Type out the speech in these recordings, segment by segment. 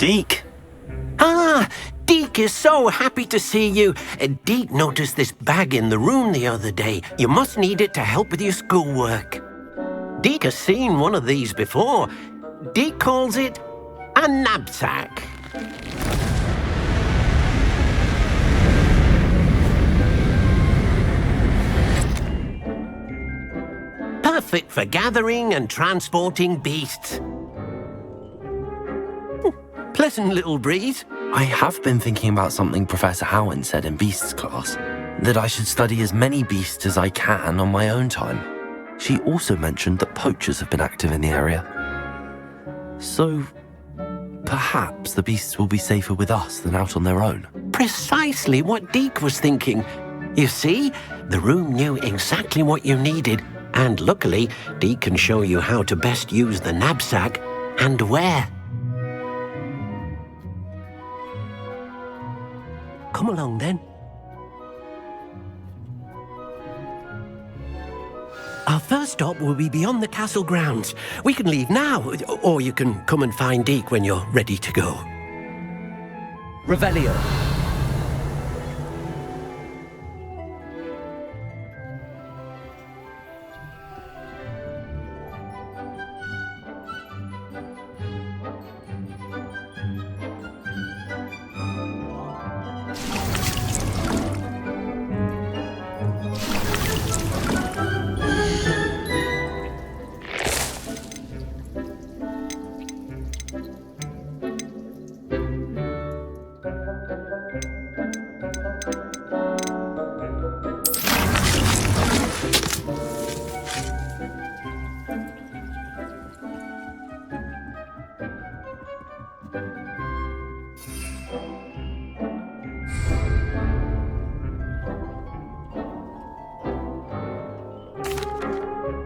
Deke. Ah, Deke is so happy to see you. Deke noticed this bag in the room the other day. You must need it to help with your schoolwork. Deke has seen one of these before. Deke calls it a Nab-Sack. Perfect for gathering and transporting beasts. Pleasant little breeze. I have been thinking about something Professor Howard said in Beasts class, that I should study as many beasts as I can on my own time. She also mentioned that poachers have been active in the area. So, perhaps the beasts will be safer with us than out on their own. Precisely what Deke was thinking. You see, the room knew exactly what you needed, and luckily, Deke can show you how to best use the Nab-Sack and where. Come along, then. Our first stop will be beyond the castle grounds. We can leave now, or you can come and find Deke when you're ready to go. Revelio.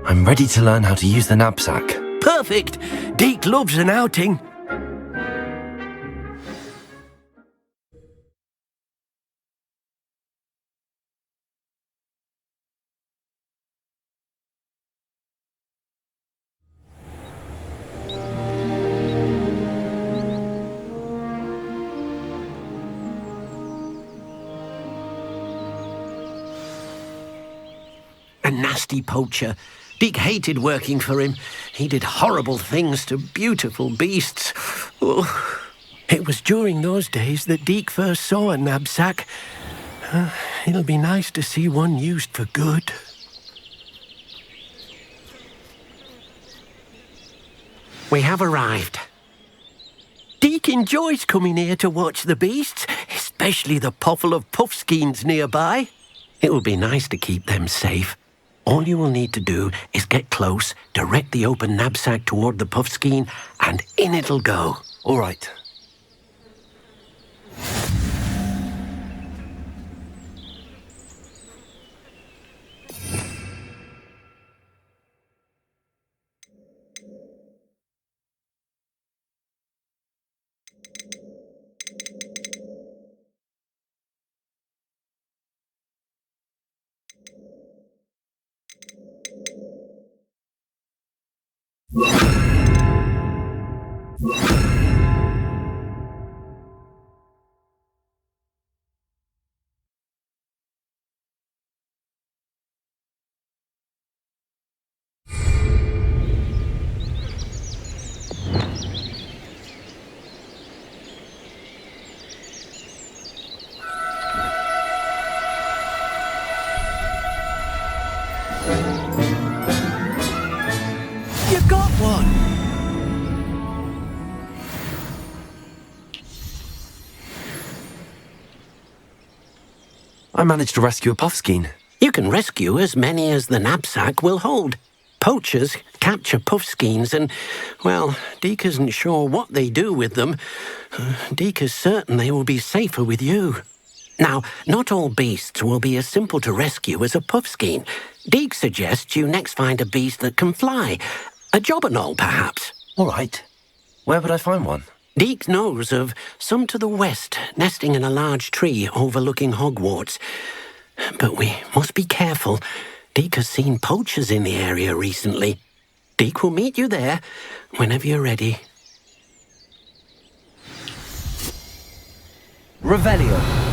I'm ready to learn how to use the Nab-Sack. Perfect! Deke loves an outing. A nasty poacher. Deke hated working for him. He did horrible things to beautiful beasts. Oh. It was during those days that Deke first saw a Nab-Sack. It'll be nice to see one used for good. We have arrived. Deke enjoys coming here to watch the beasts, especially the potful of puffskeins nearby. It will be nice to keep them safe. All you will need to do is get close, direct the open Nab-Sack toward the puffskein, and in it'll go. All right. You got one! I managed to rescue a puffskein. You can rescue as many as the Nab-Sack will hold. Poachers capture puffskeins and, well, Deke isn't sure what they do with them. Deke is certain they will be safer with you. Now, not all beasts will be as simple to rescue as a puffskein. Deke suggests you next find a beast that can fly. A jobberknoll, perhaps. All right. Where would I find one? Deke knows of some to the west, nesting in a large tree overlooking Hogwarts. But we must be careful. Deke has seen poachers in the area recently. Deke will meet you there whenever you're ready. Revelio.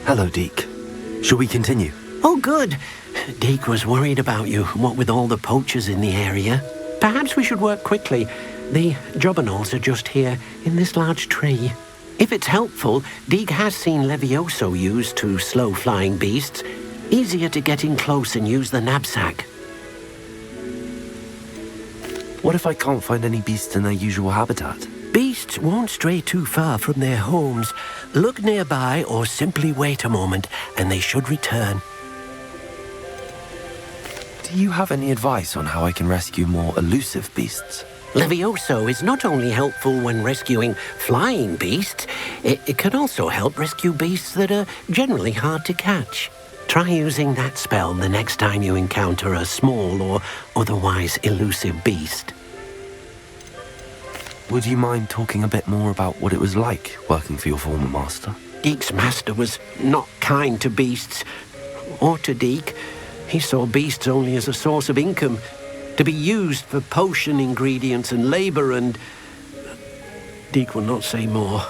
Hello, Deke. Shall we continue? Oh, good. Deke was worried about you, what with all the poachers in the area. Perhaps we should work quickly. The jobberknolls are just here, in this large tree. If it's helpful, Deke has seen Levioso used to slow flying beasts. Easier to get in close and use the Nab-Sack. What if I can't find any beasts in their usual habitat? Beasts won't stray too far from their homes. Look nearby or simply wait a moment, and they should return. Do you have any advice on how I can rescue more elusive beasts? Levioso is not only helpful when rescuing flying beasts, it can also help rescue beasts that are generally hard to catch. Try using that spell the next time you encounter a small or otherwise elusive beast. Would you mind talking a bit more about what it was like working for your former master? Deke's master was not kind to beasts, or to Deke. He saw beasts only as a source of income, to be used for potion ingredients and labor, and Deke will not say more.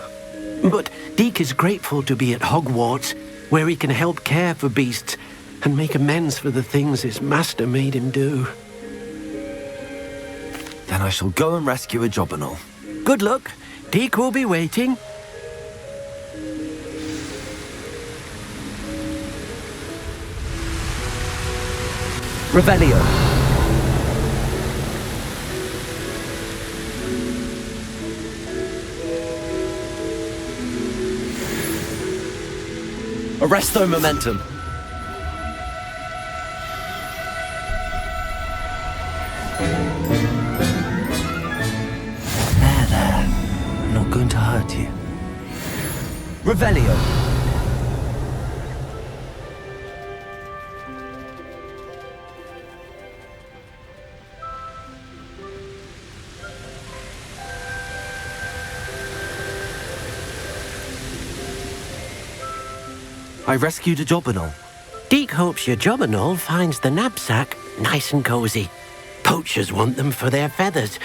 But Deke is grateful to be at Hogwarts, where he can help care for beasts and make amends for the things his master made him do. Then I shall go and rescue a jobberknoll. Good luck. Deke will be waiting. Revelio. Arresto momentum. There. I'm not going to hurt you. Revelio. I rescued a jobberknoll. Deke hopes your jobberknoll finds the Nab-Sack nice and cozy. Poachers want them for their feathers,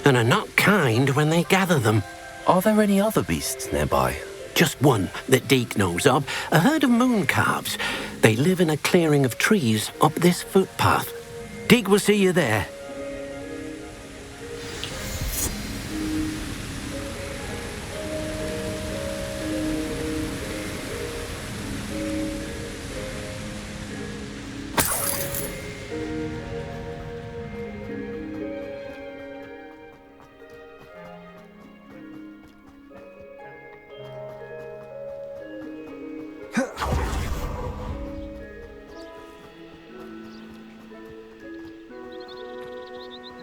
and are not kind when they gather them. Are there any other beasts nearby? Just one that Deke knows of, a herd of moon calves. They live in a clearing of trees up this footpath. Deke will see you there.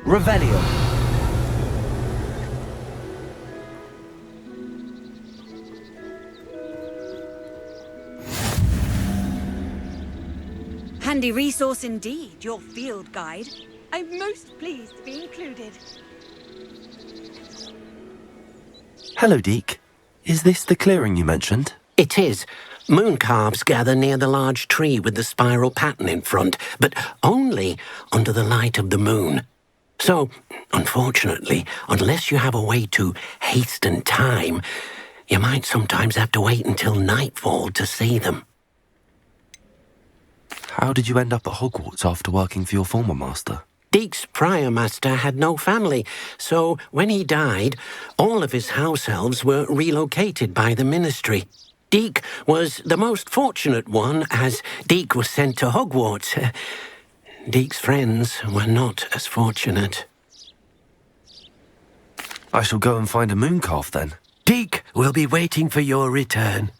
Revelio. Handy resource indeed, your field guide. I'm most pleased to be included. Hello, Deke. Is this the clearing you mentioned? It is. Moon calves gather near the large tree with the spiral pattern in front, but only under the light of the moon. So, unfortunately, unless you have a way to hasten time, you might sometimes have to wait until nightfall to see them. How did you end up at Hogwarts after working for your former master? Deke's prior master had no family, so when he died, all of his house elves were relocated by the ministry. Deke was the most fortunate one, as Deke was sent to Hogwarts. Deke's friends were not as fortunate. I shall go and find a moon calf then. Deke will be waiting for your return.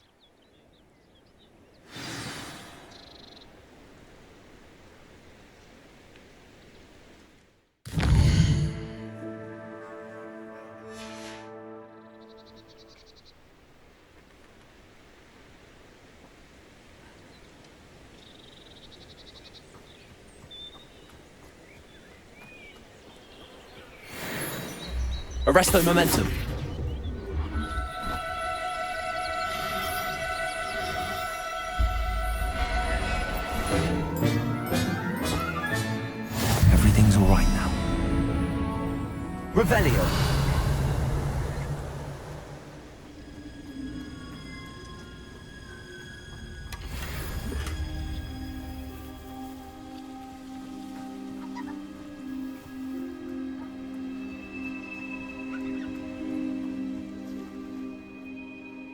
Arresto momentum. Everything's all right now. Revelio.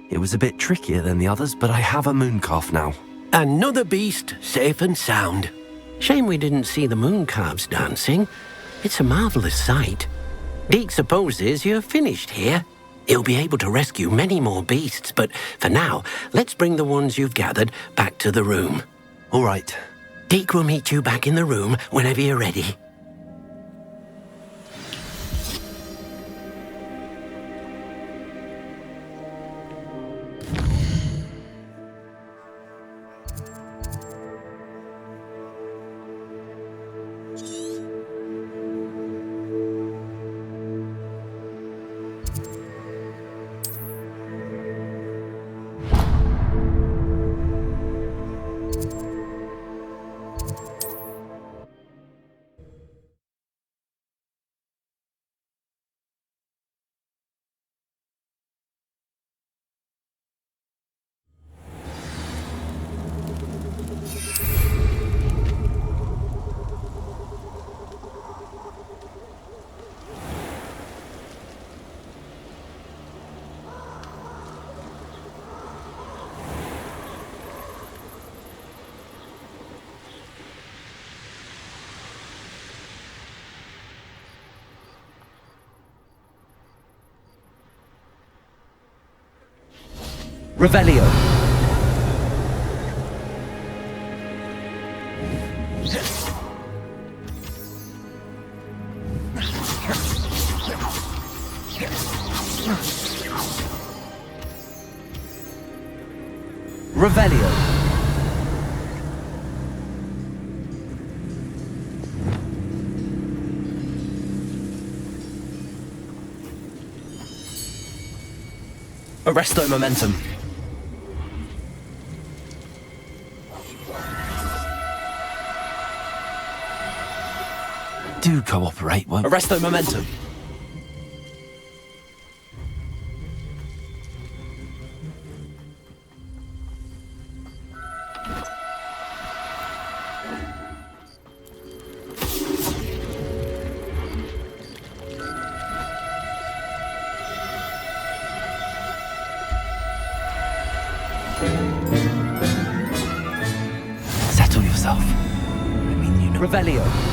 It was a bit trickier than the others, but I have a moon calf now. Another beast, safe and sound. Shame we didn't see the moon calves dancing. It's a marvellous sight. Deke supposes you're finished here. He'll be able to rescue many more beasts, but for now, let's bring the ones you've gathered back to the room. All right. Deke will meet you back in the room whenever you're ready. Revelio. Revelio. Arresto momentum. Do cooperate, won't... Arresto momentum. Settle yourself. I mean, you know... Revelio.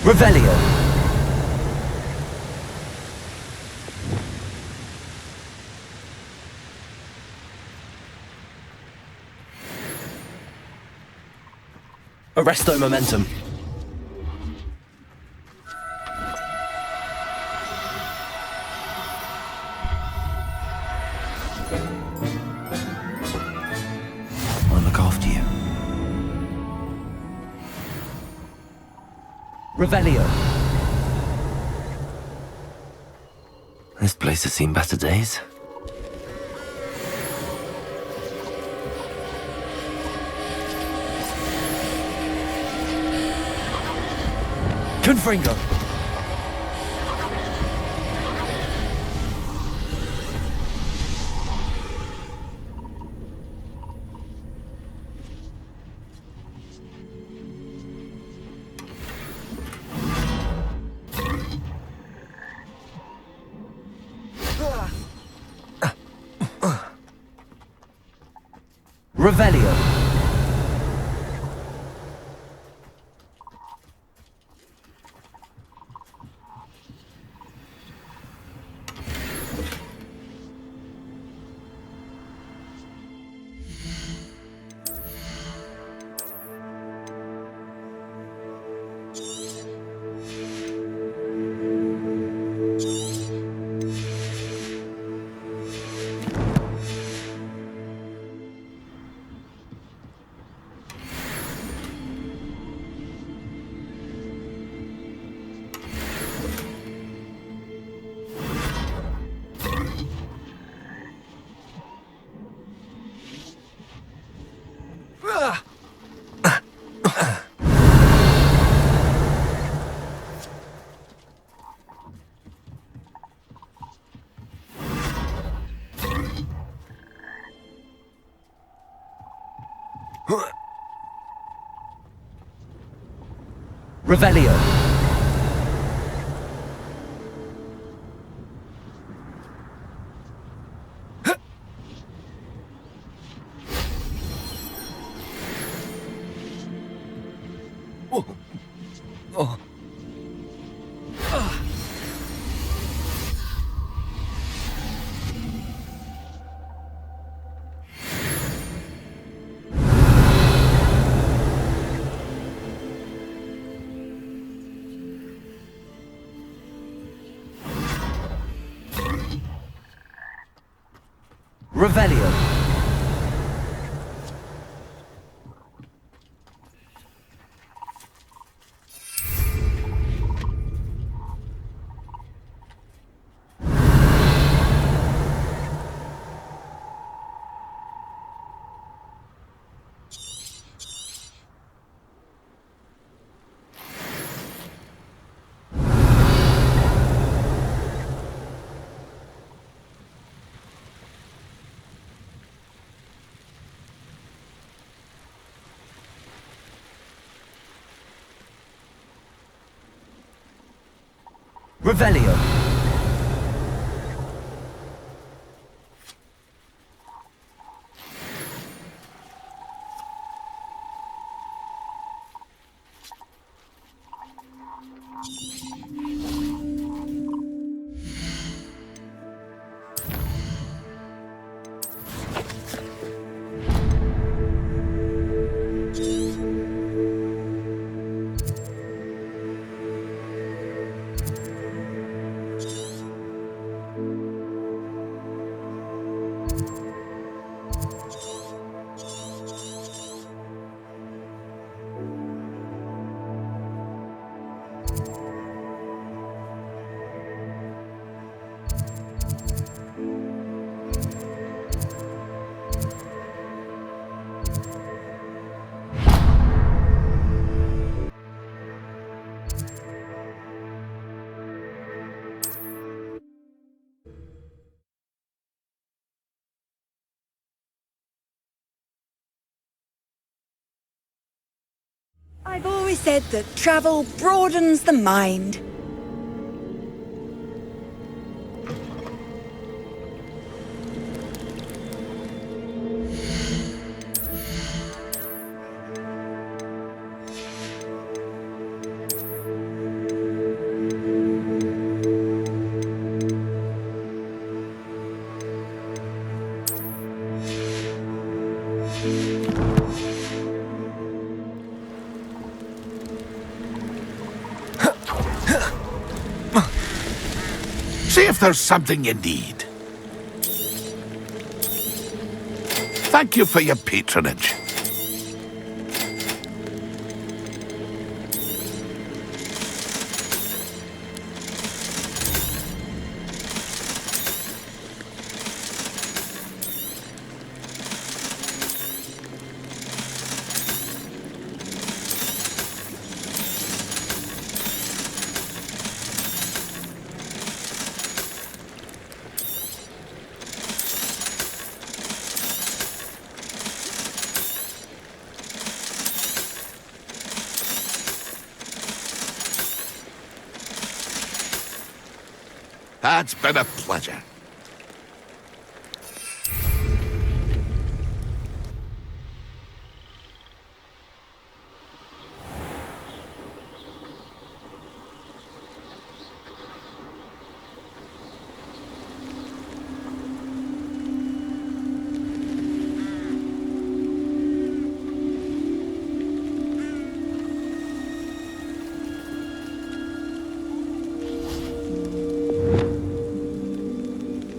Revelio. Arresto momentum. I'll look after you. Revelio. This place has seen better days. Confringo. Revelio. Revelio. Revelio. Revelio. I've always said that travel broadens the mind. there something you need? Thank you for your patronage. That's been a pleasure.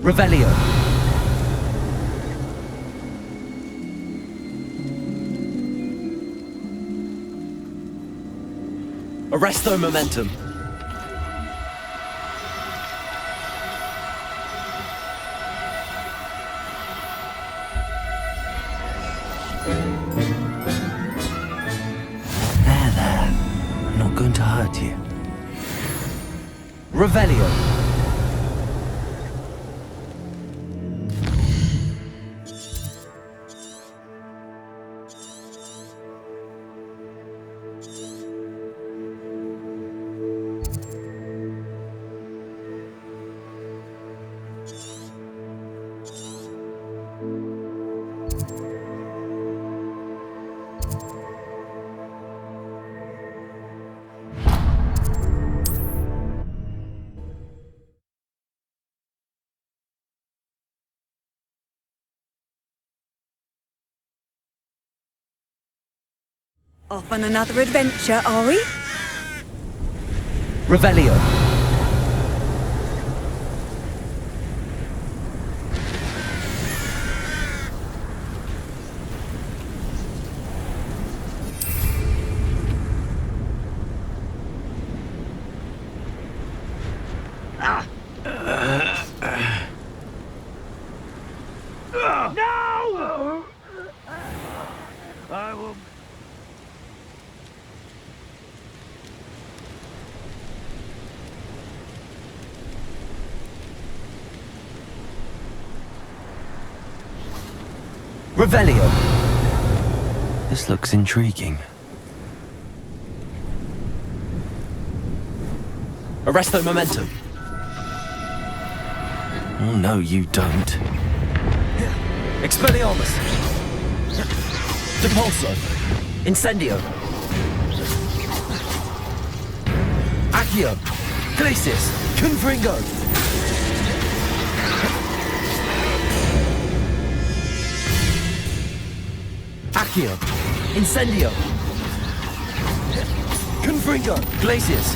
Revelio. Arresto momentum. There. I'm not going to hurt you. Revelio. Off on another adventure, are we? Revelio. No! I will... Revelio. This looks intriguing. Arresto momentum. Oh, no, you don't. Expelliarmus. Depulso. Incendio. Accio. Glacis. Confringo. Accio. Incendio. Confringo. Glacis.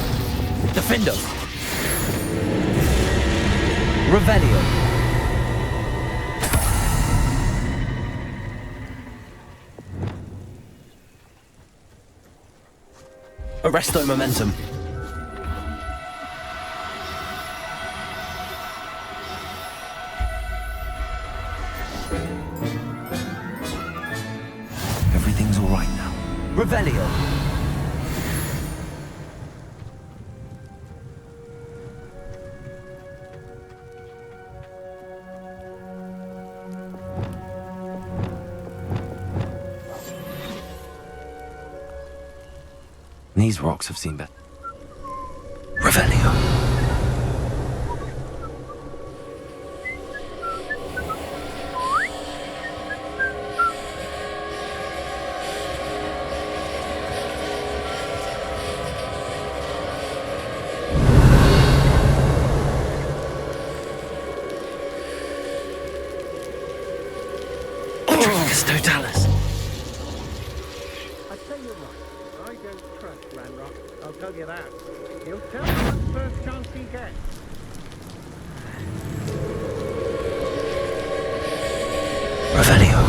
Defendo. Revelio. Arresto momentum. Everything's all right now. Revelio. These rocks have seen better. Revelio. Totalis. I tell you what, I don't trust Ranrock, I'll tell you that. He'll tell you on the first chance he gets. Revelio.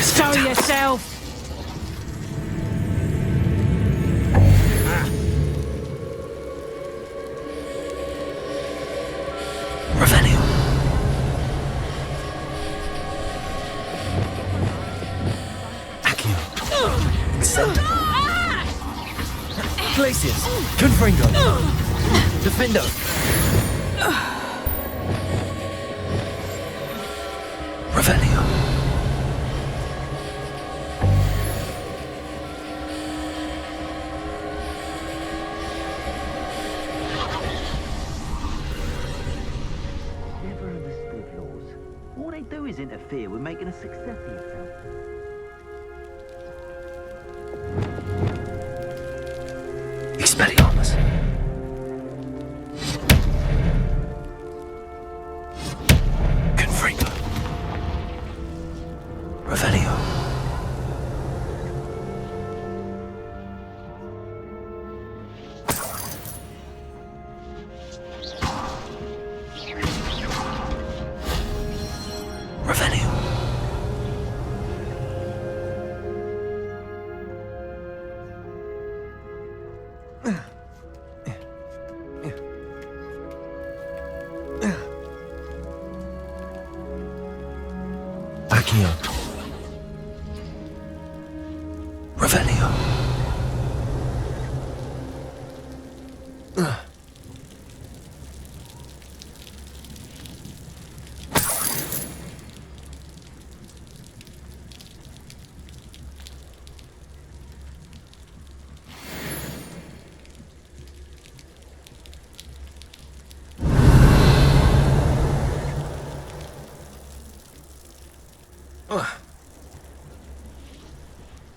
Show yourself! Revelio. Accio. Incendio. Glacius. Confringo. Defendo. Revelio. Never understood laws. All they do is interfere with making a success of yourself. Expelliarmus. Confringo. Revelio. Revelio. Accio. Revelio.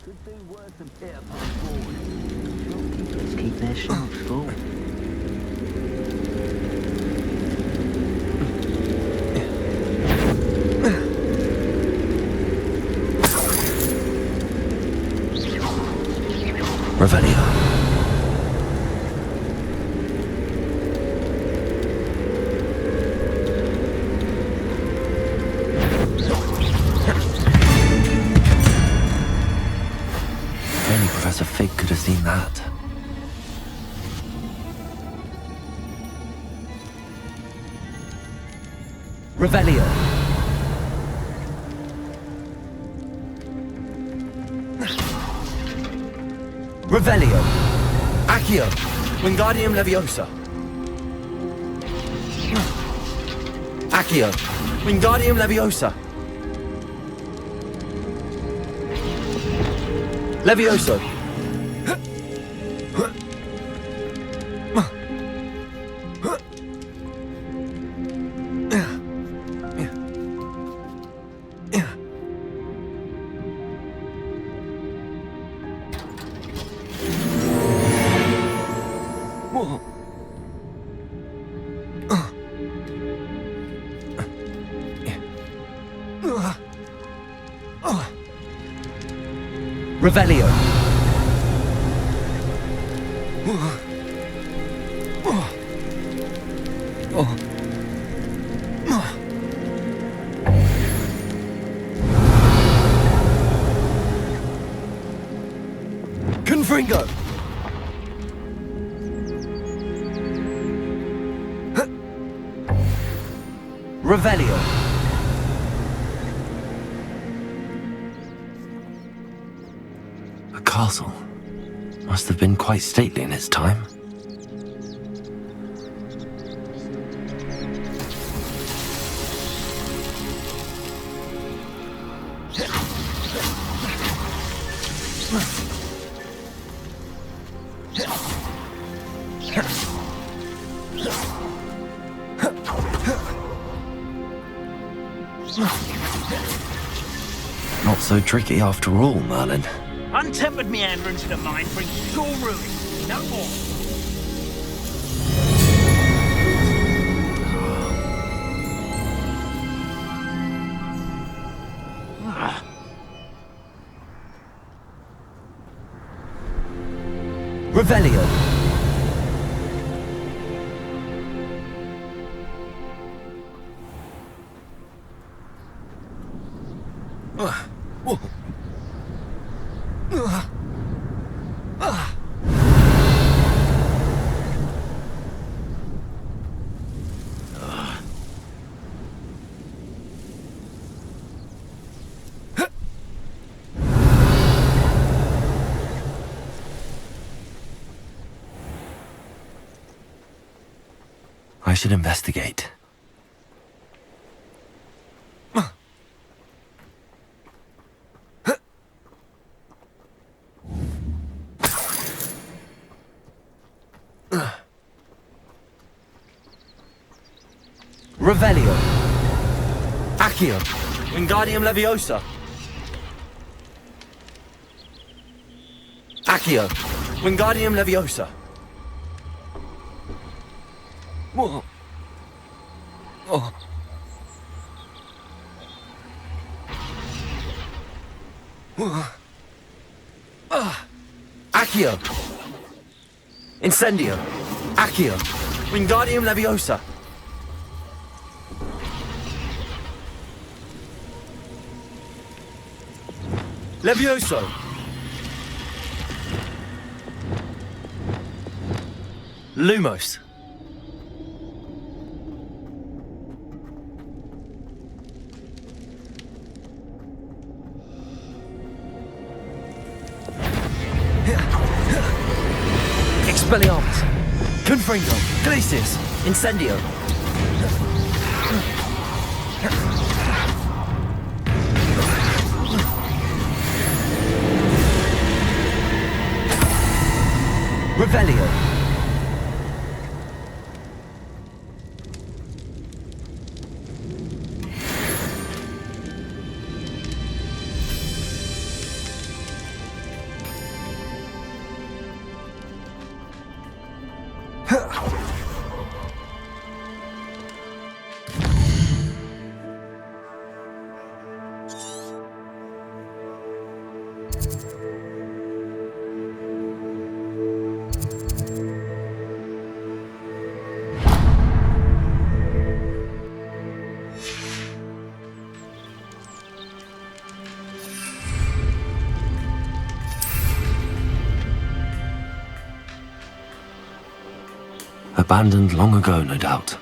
Could do worse than Peter Pan forward. Shopkeepers keep their shelves full. Revelio. If only Professor Fig could have seen that. Revelio. Revelio. Accio. Wingardium Leviosa. Accio. Wingardium Leviosa. Levioso. Revelio. Confringo. Revelio. A castle. Must have been quite stately in its time. Not so tricky after all, Merlin. Untempered meander into the mine brings sure ruin. No more. Revelio. I should investigate. Revelio. Accio. Wingardium Leviosa. Accio. Wingardium Leviosa. Whoa. Oh. Accio. Incendio. Accio. Wingardium Leviosa. Levioso. Lumos. Expelliarmus. Confringo. Glacius. Incendio. Revelio. Abandoned long ago, no doubt.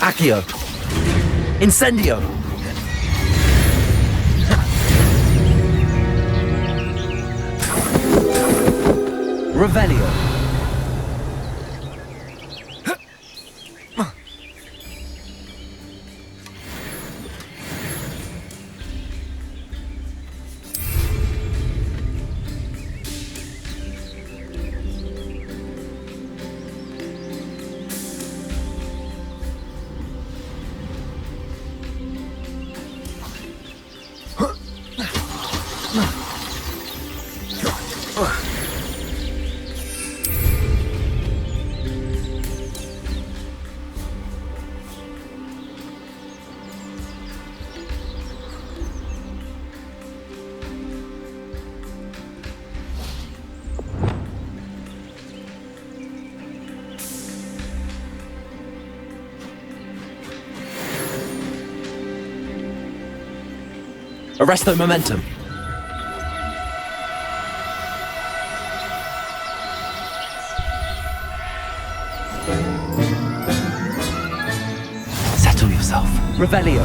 Accio. Incendio. Revelio. Arresto momentum. Settle yourself. Revelio.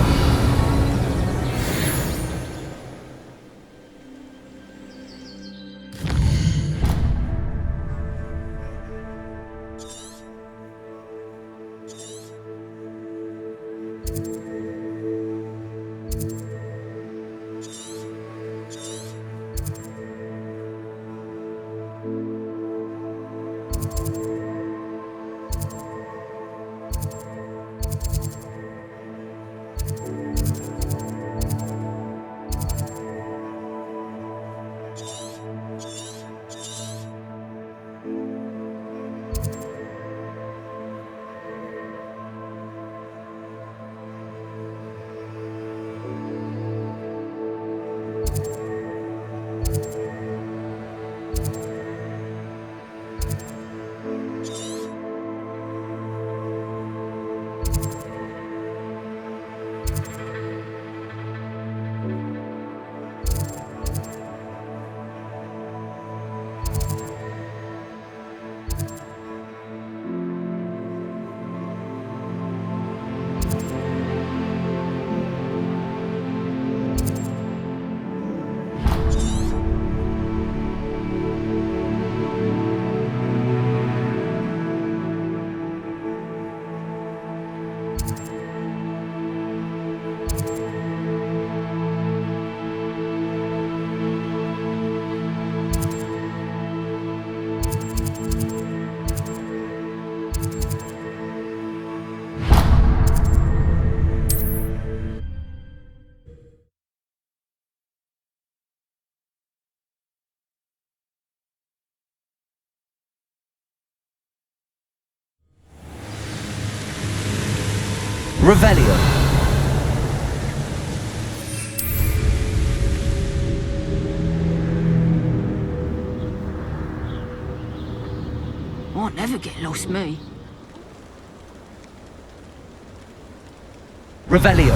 Revelio. Won't never get lost, me. Revelio.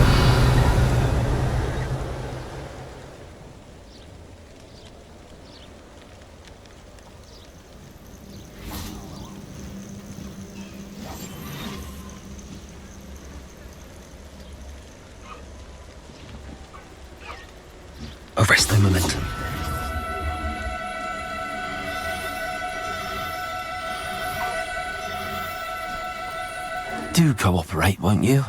Arresto momentum. Do cooperate, won't you?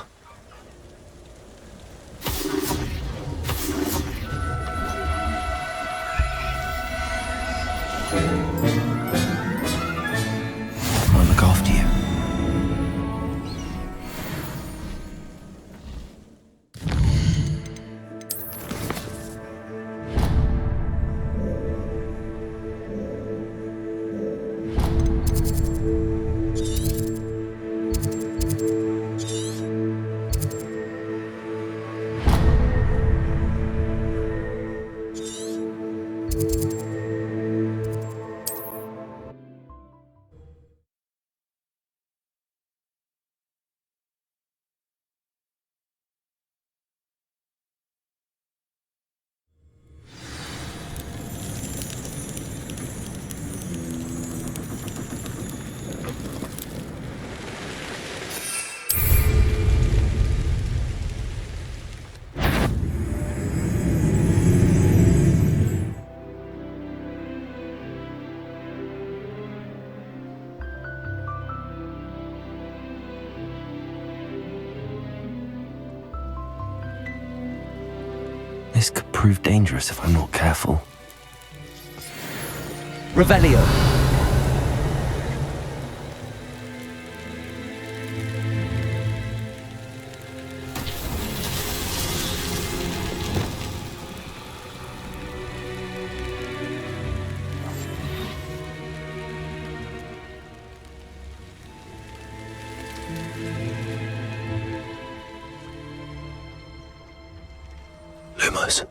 I'll look after you. This could prove dangerous if I'm not careful. Revelio. Lumos.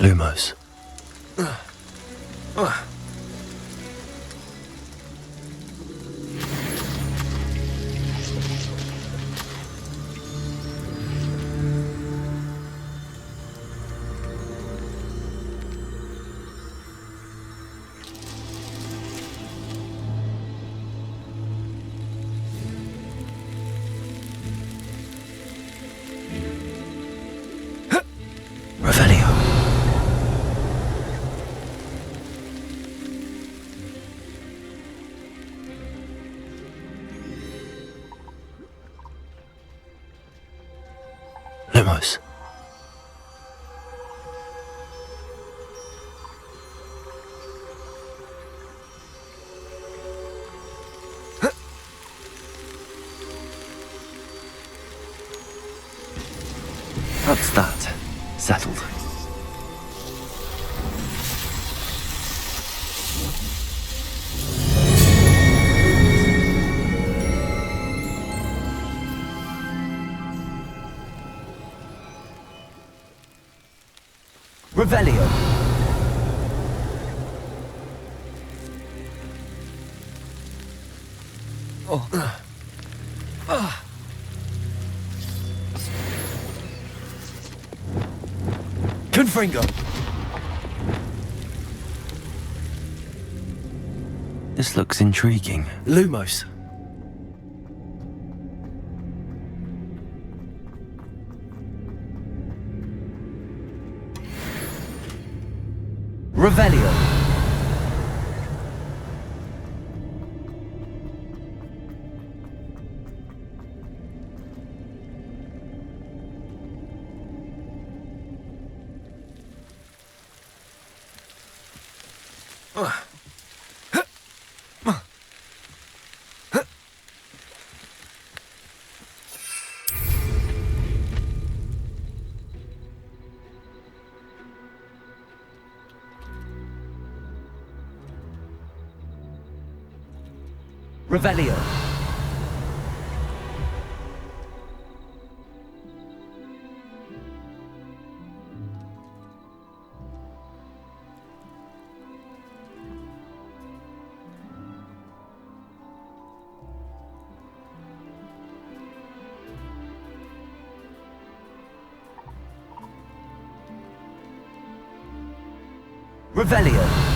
Lumos. Revelio. Lumos. That's that. Settled. Revelio. Confringo. This looks intriguing. Lumos. Revelio. Revelio. Revelio.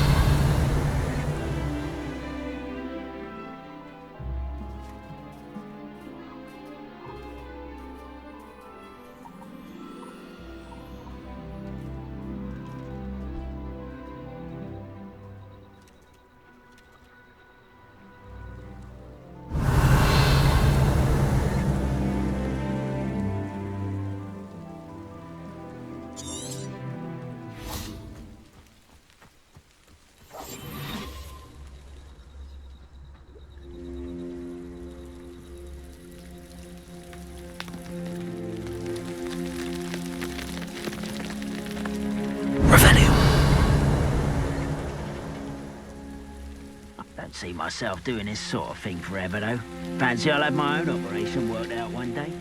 Don't see myself doing this sort of thing forever, though. Fancy I'll have my own operation worked out one day.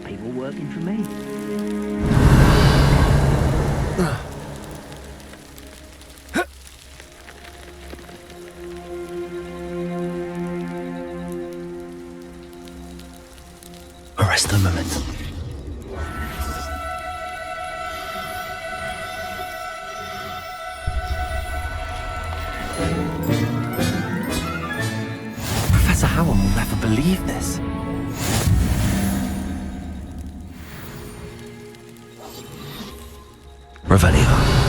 People working for me. Arrest the momentum. Professor Howell will never believe this. Revelio.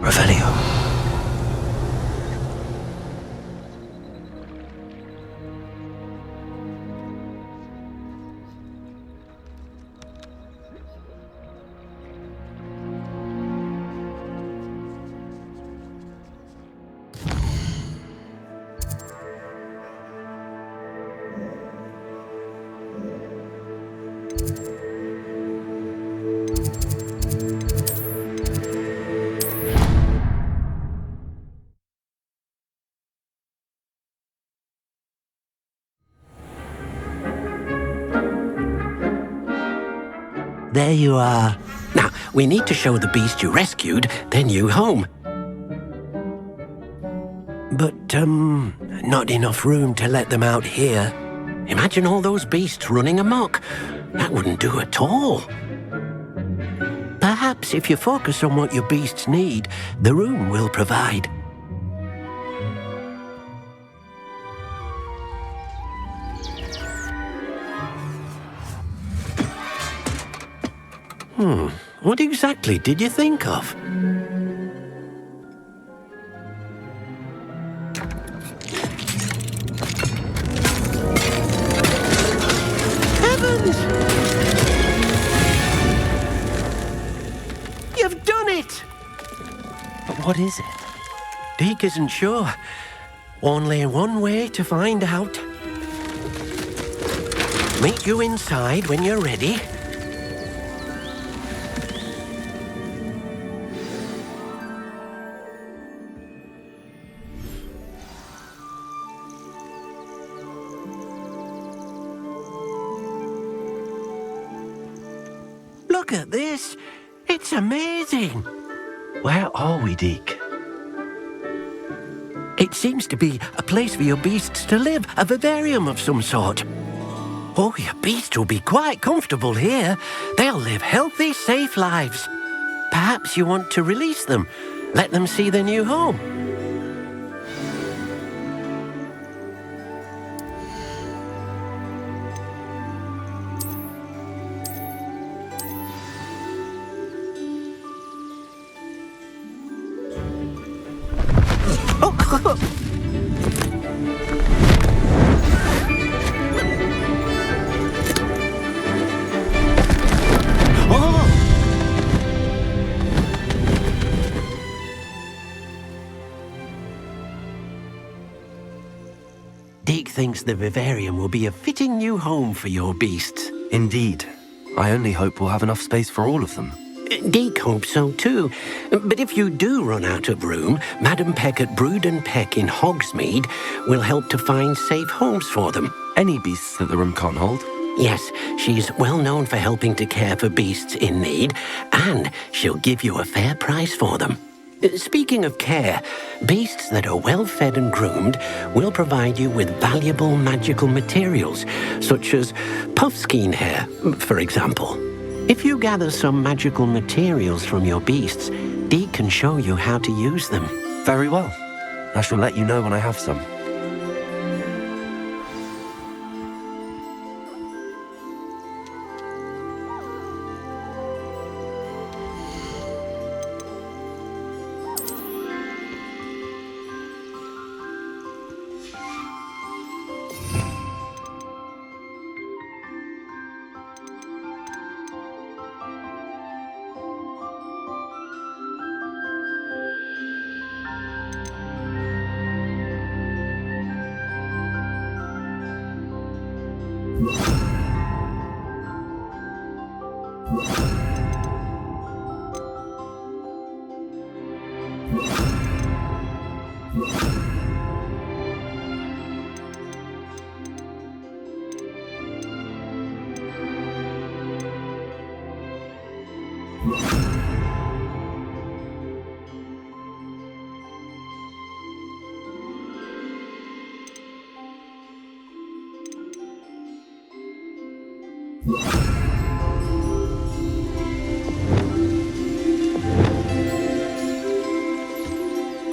Revelio. There you are. Now, we need to show the beast you rescued their new home. But, not enough room to let them out here. Imagine all those beasts running amok. That wouldn't do at all. Perhaps if you focus on what your beasts need, the room will provide. What exactly did you think of? Heavens! You've done it! But what is it? Deke isn't sure. Only one way to find out. Meet you inside when you're ready. Look at this. It's amazing. Where are we, Deke? It seems to be a place for your beasts to live, a vivarium of some sort. Oh, your beasts will be quite comfortable here. They'll live healthy, safe lives. Perhaps you want to release them, let them see their new home. thinks the vivarium will be a fitting new home for your beasts. Indeed. I only hope we'll have enough space for all of them. Deke hopes so too. But if you do run out of room, Madam Peck at Brood and Peck in Hogsmeade will help to find safe homes for them. Any beasts that the room can't hold? Yes, she's well known for helping to care for beasts in need, and she'll give you a fair price for them. Speaking of care, beasts that are well fed and groomed will provide you with valuable magical materials, such as puffskein hair, for example. If you gather some magical materials from your beasts, Dee can show you how to use them. Very well. I shall let you know when I have some.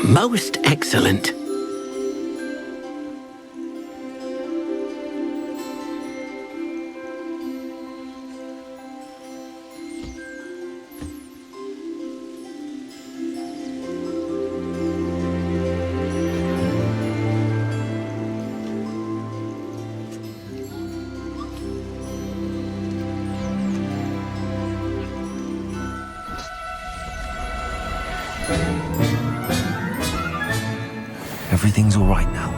Most excellent. Everything's all right now.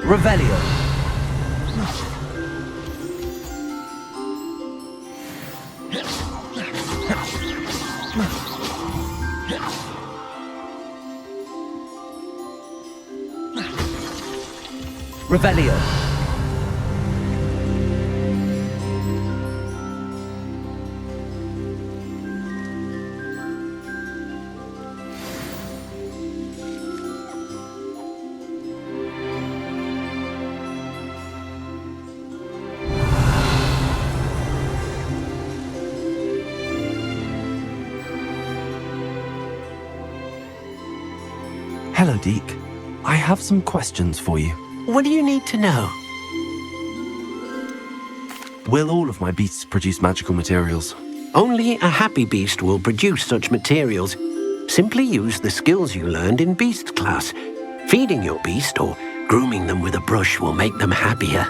Revelio. Revelio. Hello, Deke. I have some questions for you. What do you need to know? Will all of my beasts produce magical materials? Only a happy beast will produce such materials. Simply use the skills you learned in beast class. Feeding your beast or grooming them with a brush will make them happier.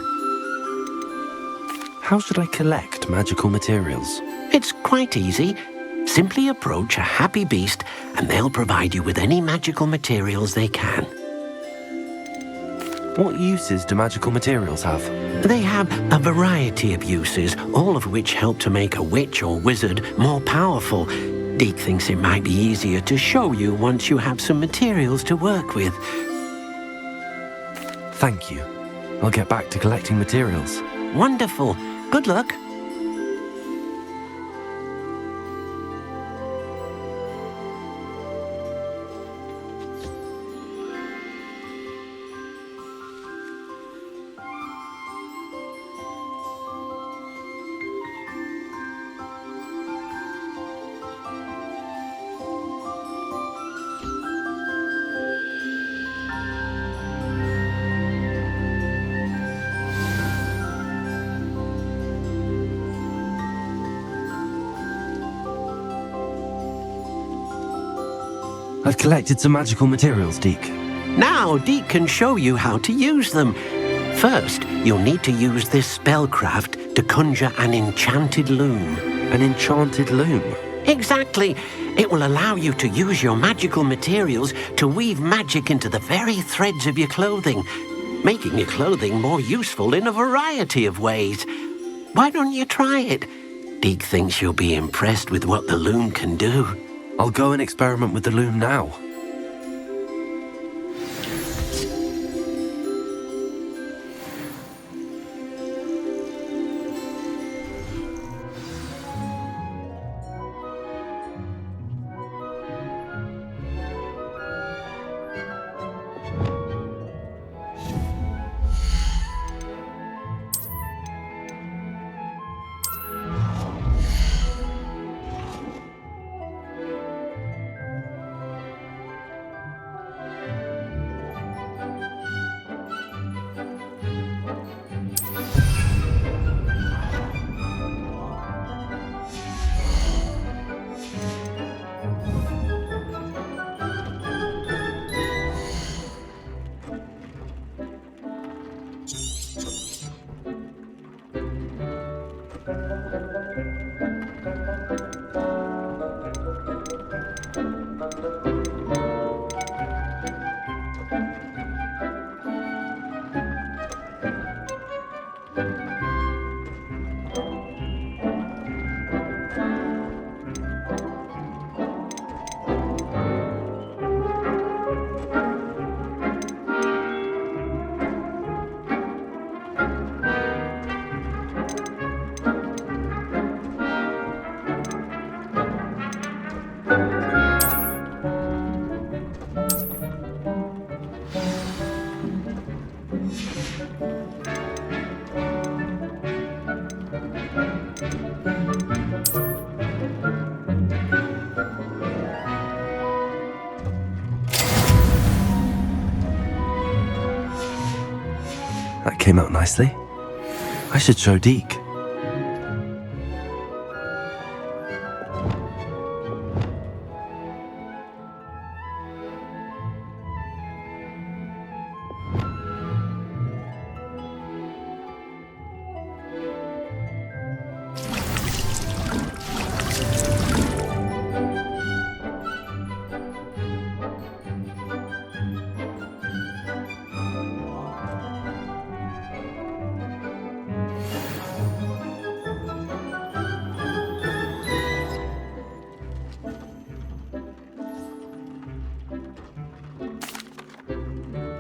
How should I collect magical materials? It's quite easy. Simply approach a happy beast and they'll provide you with any magical materials they can. What uses do magical materials have? They have a variety of uses, all of which help to make a witch or wizard more powerful. Deke thinks it might be easier to show you once you have some materials to work with. Thank you. I'll get back to collecting materials. Wonderful. Good luck. I've collected some magical materials, Deke. Now, Deke can show you how to use them. First, you'll need to use this spellcraft to conjure an enchanted loom. An enchanted loom? Exactly. It will allow you to use your magical materials to weave magic into the very threads of your clothing, making your clothing more useful in a variety of ways. Why don't you try it? Deke thinks you'll be impressed with what the loom can do. I'll go and experiment with the loom now. That came out nicely. I should show Deke.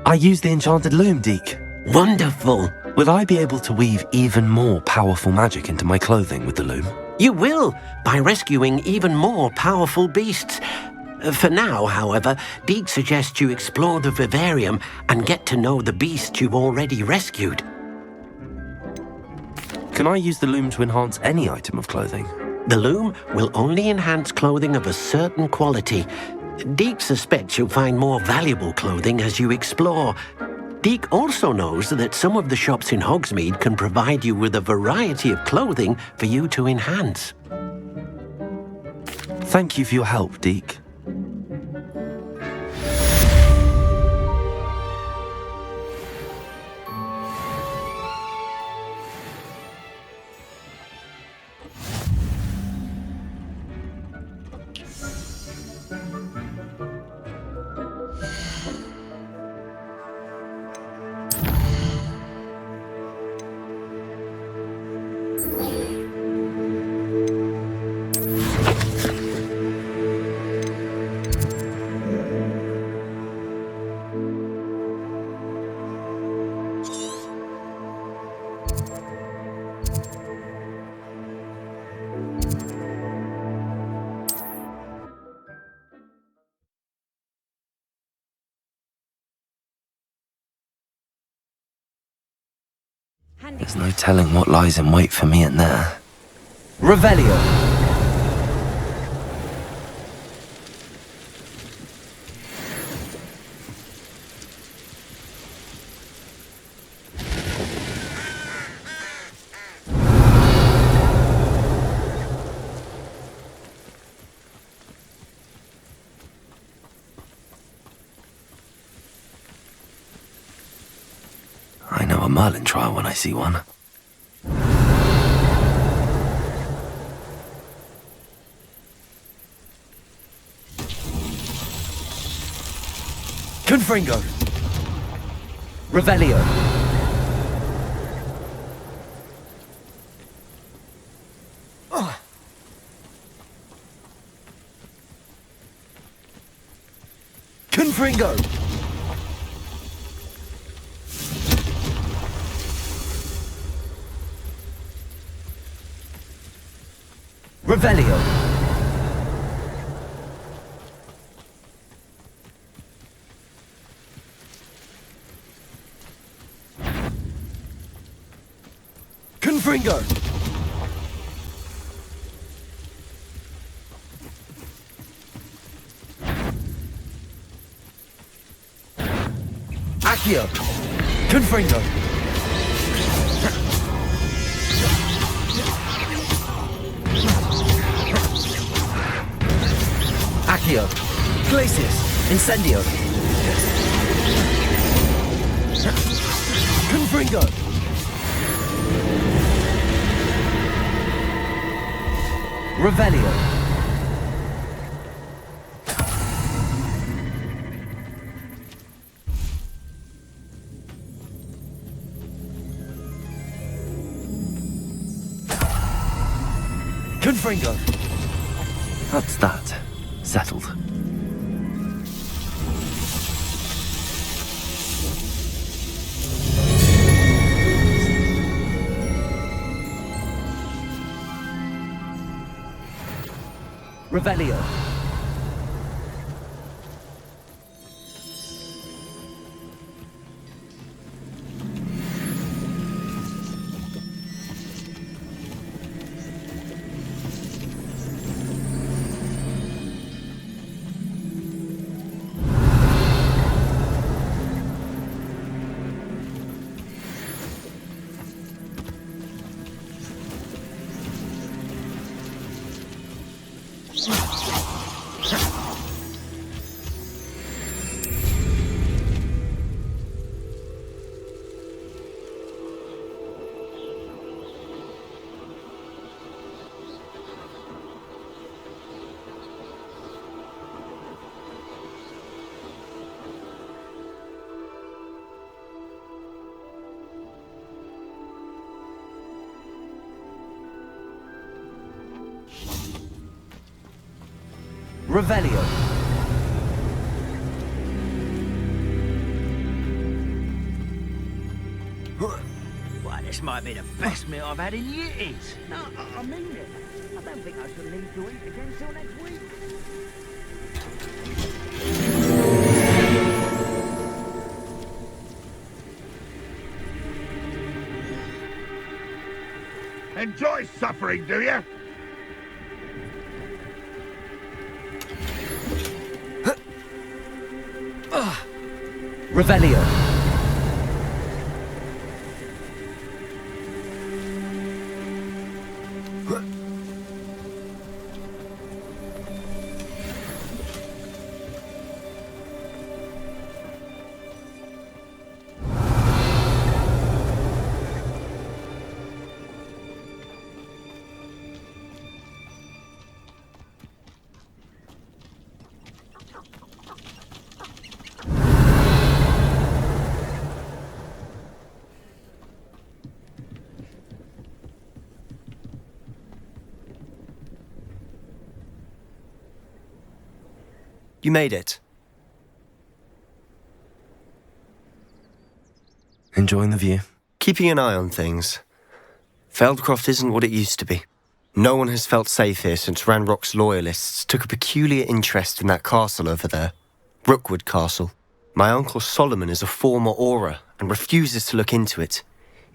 I used the enchanted loom, Deke. Wonderful. Will I be able to weave even more powerful magic into my clothing with the loom? You will, by rescuing even more powerful beasts. For now, however, Deke suggests you explore the vivarium and get to know the beasts you've already rescued. Can I use the loom to enhance any item of clothing? The loom will only enhance clothing of a certain quality. Deke suspects you'll find more valuable clothing as you explore. Deke also knows that some of the shops in Hogsmeade can provide you with a variety of clothing for you to enhance. Thank you for your help, Deke. There's no telling what lies in wait for me in there. Revelio. Merlin trial when I see one. Confringo. Revelio. Confringo. Revelio. Confringo. Accio. Confringo. Accio. Glacius. Incendio. Confringo. Revelio. Confringo. That's that. Settled. Revelio. Revelio. Well, this might be the best meal I've had in years. No, I mean it. I don't think I shall leave to eat again till next week. Enjoy suffering, do you? Revelio. You made it. Enjoying the view? Keeping an eye on things. Feldcroft isn't what it used to be. No one has felt safe here since Ranrock's loyalists took a peculiar interest in that castle over there. Rookwood Castle. My uncle Solomon is a former Auror and refuses to look into it,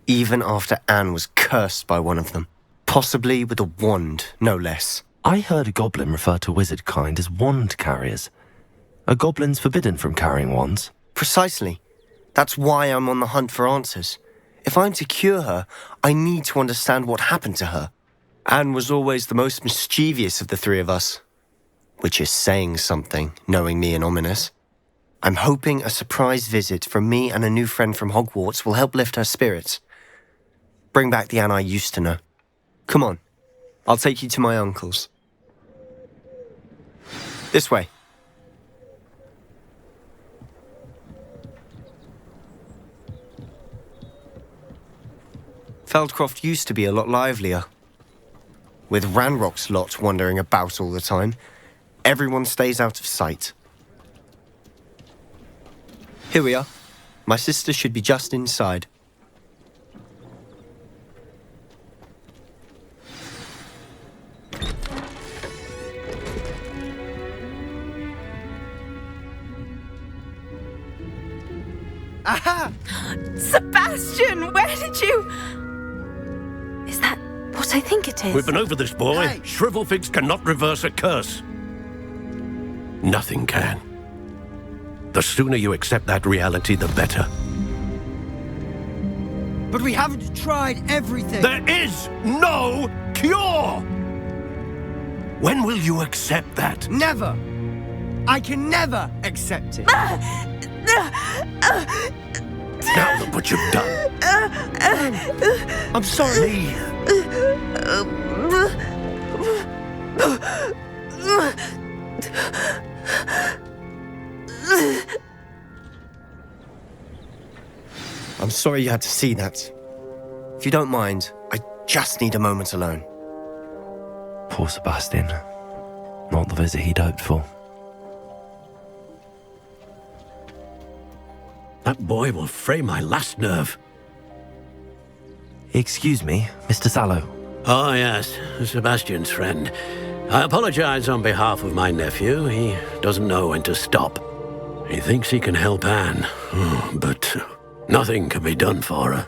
even after Anne was cursed by one of them. Possibly with a wand, no less. I heard a goblin refer to wizard kind as wand carriers. Are goblins forbidden from carrying wands? Precisely. That's why I'm on the hunt for answers. If I'm to cure her, I need to understand what happened to her. Anne was always the most mischievous of the three of us. Which is saying something, knowing me and Ominous. I'm hoping a surprise visit from me and a new friend from Hogwarts will help lift her spirits. Bring back the Anne I used to know. Come on, I'll take you to my uncle's. This way. Feldcroft used to be a lot livelier. With Ranrock's lot wandering about all the time, everyone stays out of sight. Here we are. My sister should be just inside. Aha! Sebastian, where did you... Is that what I think it is? We've been over this, boy. Hey. Shrivelfigs cannot reverse a curse. Nothing can. The sooner you accept that reality, the better. But we haven't tried everything. There is no cure! When will you accept that? Never! I can never accept it. Now look what you've done. I'm sorry. I'm sorry you had to see that. If you don't mind, I just need a moment alone. Poor Sebastian. Not the visit he'd hoped for. That boy will fray my last nerve. Excuse me, Mr. Sallow. Oh, yes, Sebastian's friend. I apologize on behalf of my nephew. He doesn't know when to stop. He thinks he can help Anne, but nothing can be done for her.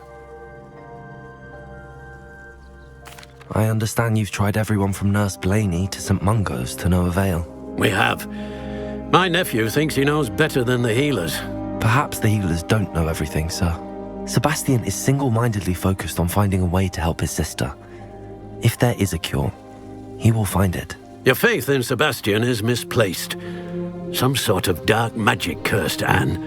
I understand you've tried everyone from Nurse Blaney to St. Mungo's to no avail. We have. My nephew thinks he knows better than the healers. Perhaps the healers don't know everything, sir. Sebastian is single-mindedly focused on finding a way to help his sister. If there is a cure, he will find it. Your faith in Sebastian is misplaced. Some sort of dark magic cursed Anne,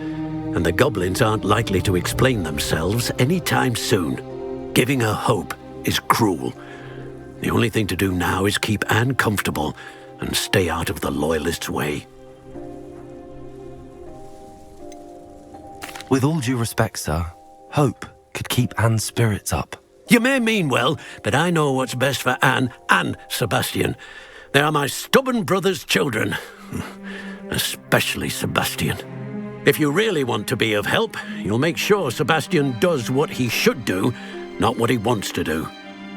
and the goblins aren't likely to explain themselves anytime soon. Giving her hope is cruel. The only thing to do now is keep Anne comfortable and stay out of the Loyalists' way. With all due respect, sir, hope could keep Anne's spirits up. You may mean well, but I know what's best for Anne and Sebastian. They are my stubborn brother's children. Especially Sebastian. If you really want to be of help, you'll make sure Sebastian does what he should do, not what he wants to do.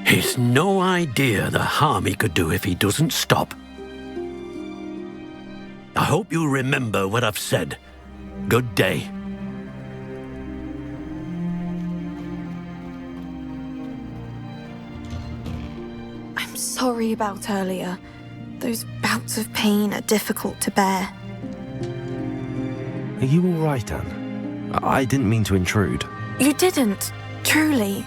He's no idea the harm he could do if he doesn't stop. I hope you remember what I've said. Good day. I'm sorry about earlier. Those bouts of pain are difficult to bear. Are you all right, Anne? I didn't mean to intrude. You didn't, truly.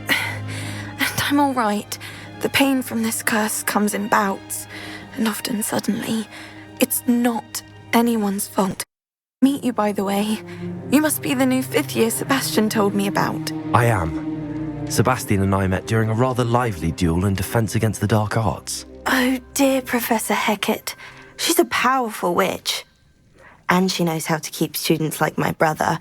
And I'm all right. The pain from this curse comes in bouts, and often suddenly. It's not anyone's fault. Meet you, by the way. You must be the new 5th year Sebastian told me about. I am. Sebastian and I met during a rather lively duel in defense against the dark arts. Oh, dear Professor Hecat. She's a powerful witch. And she knows how to keep students like my brother,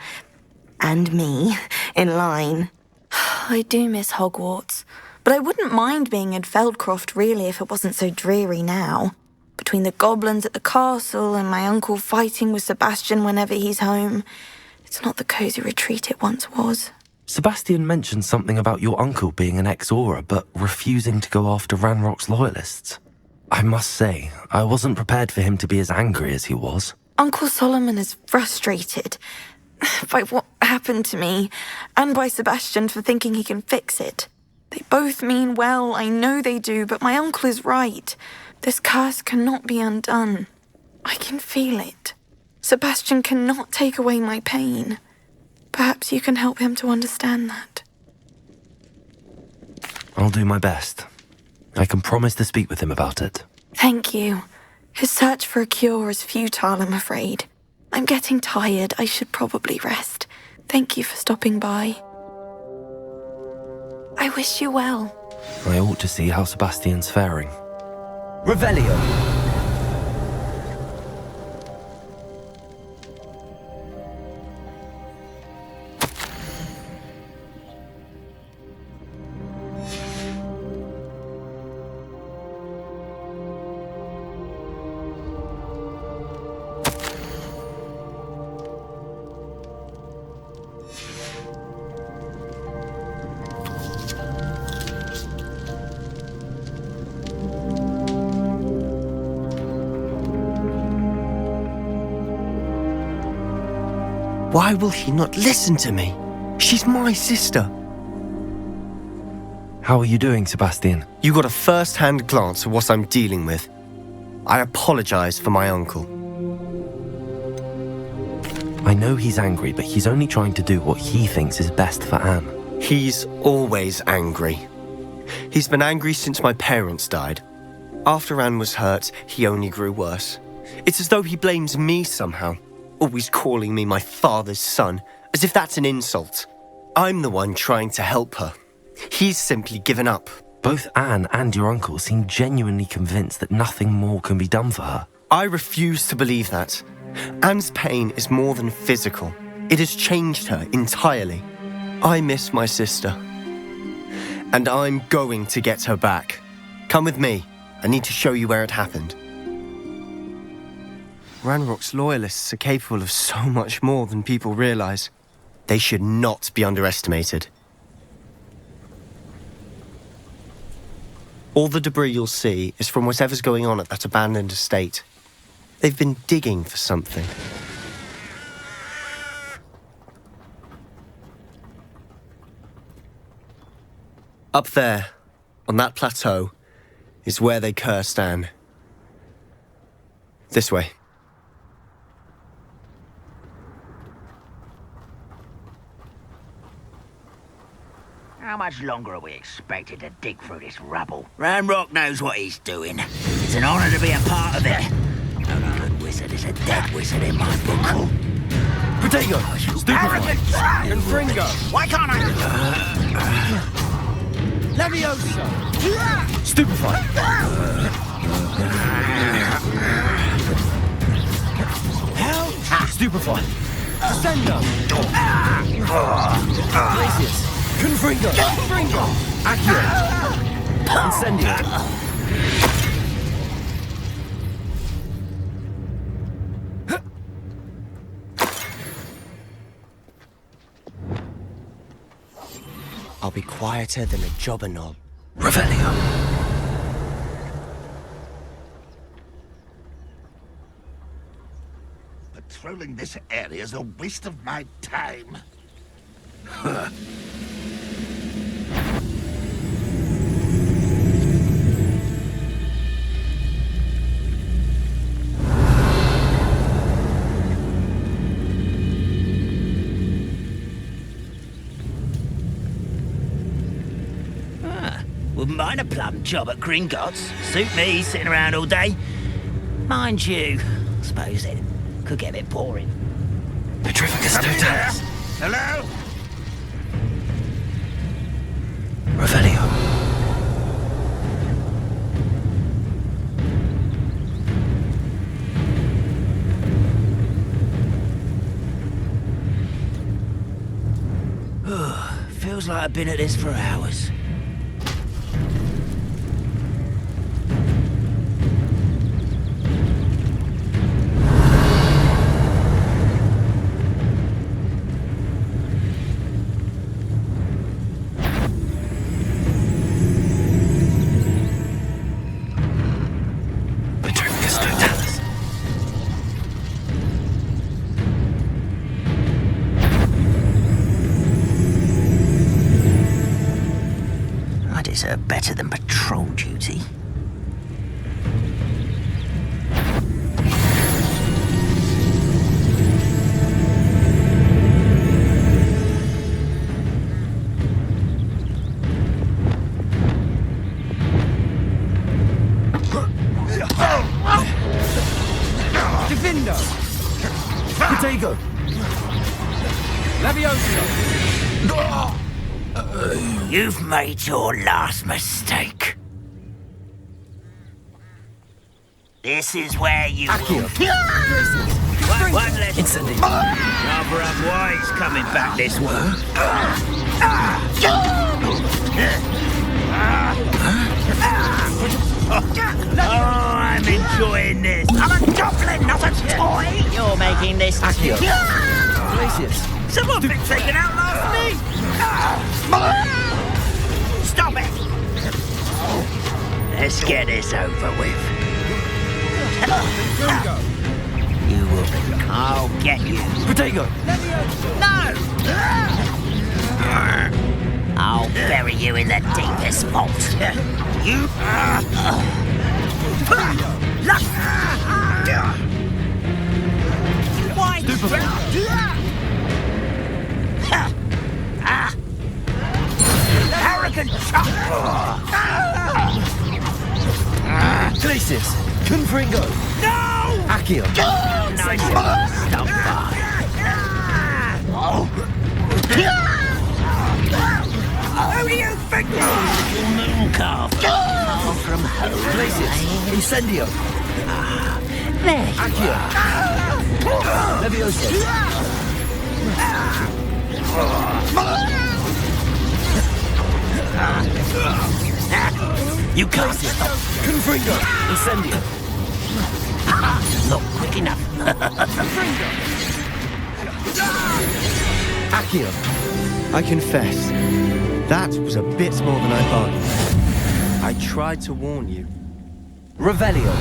and me, in line. I do miss Hogwarts, but I wouldn't mind being in Feldcroft, really, if it wasn't so dreary now. Between the goblins at the castle and my uncle fighting with Sebastian whenever he's home, it's not the cosy retreat it once was. Sebastian mentioned something about your uncle being an ex-Auror, but refusing to go after Ranrock's loyalists. I must say, I wasn't prepared for him to be as angry as he was. Uncle Solomon is frustrated by what happened to me, and by Sebastian for thinking he can fix it. They both mean well, I know they do, but my uncle is right. This curse cannot be undone. I can feel it. Sebastian cannot take away my pain. Perhaps you can help him to understand that. I'll do my best. I can promise to speak with him about it. Thank you. His search for a cure is futile, I'm afraid. I'm getting tired. I should probably rest. Thank you for stopping by. I wish you well. I ought to see how Sebastian's faring. Revelio. Why will she not listen to me? She's my sister. How are you doing, Sebastian? You got a first-hand glance at what I'm dealing with. I apologize for my uncle. I know he's angry, but he's only trying to do what he thinks is best for Anne. He's always angry. He's been angry since my parents died. After Anne was hurt, he only grew worse. It's as though he blames me somehow, always calling me my father's son, as if that's an insult. I'm the one trying to help her. He's simply given up. Both Anne and your uncle seem genuinely convinced that nothing more can be done for her. I refuse to believe that. Anne's pain is more than physical. It has changed her entirely. I miss my sister. And I'm going to get her back. Come with me. I need to show you where it happened. Ranrock's loyalists are capable of so much more than people realize. They should not be underestimated. All the debris you'll see is from whatever's going on at that abandoned estate. They've been digging for something. Up there, on that plateau, is where they cursed Anne. This way. How much longer are we expected to dig through this rubble? Ranrock knows what he's doing. It's an honor to be a part of it. No good wizard is a dead wizard in my book. Potato, Stupefy, and Fringo. Why can't I? Leviosa, Stupefy. Help! Stupefy. Descendo. Glacius. Confringo. Accurate. Incendio. I'll be quieter than a jobberknoll. Revelio. Patrolling this area is a waste of my time. Wouldn't mind a plum job at Gringotts. Suit me, sitting around all day. Mind you, I suppose it could get a bit boring. Petrificus totalis. Hello? Revelio. Feels like I've been at this for hours. Better than patrol duty. Divindo! Protego! Levioso! You've made your last mistake. This is where you Accio! One less. Incendio! Rather unwise coming back this way. Oh, I'm enjoying this. I'm a goblin, not a toy. You're making this. Accio! Glacius! Someone been taken out last me. Stop it. Let's get this over with. You will be. I'll get you. Protego! No! I'll bury you in the deepest vault. You. Why? Arrogant chop! Glacius! Confringo! No! Accio! Nice. Stop by. Who do you think you are? Little moon calf. Far from home. Glacius! Incendio! There you Accio! Levioso! You can't stop. Confringo! Incendio! Not quick enough. Accio, I confess, that was a bit more than I bargained for. I tried to warn you. Revelio!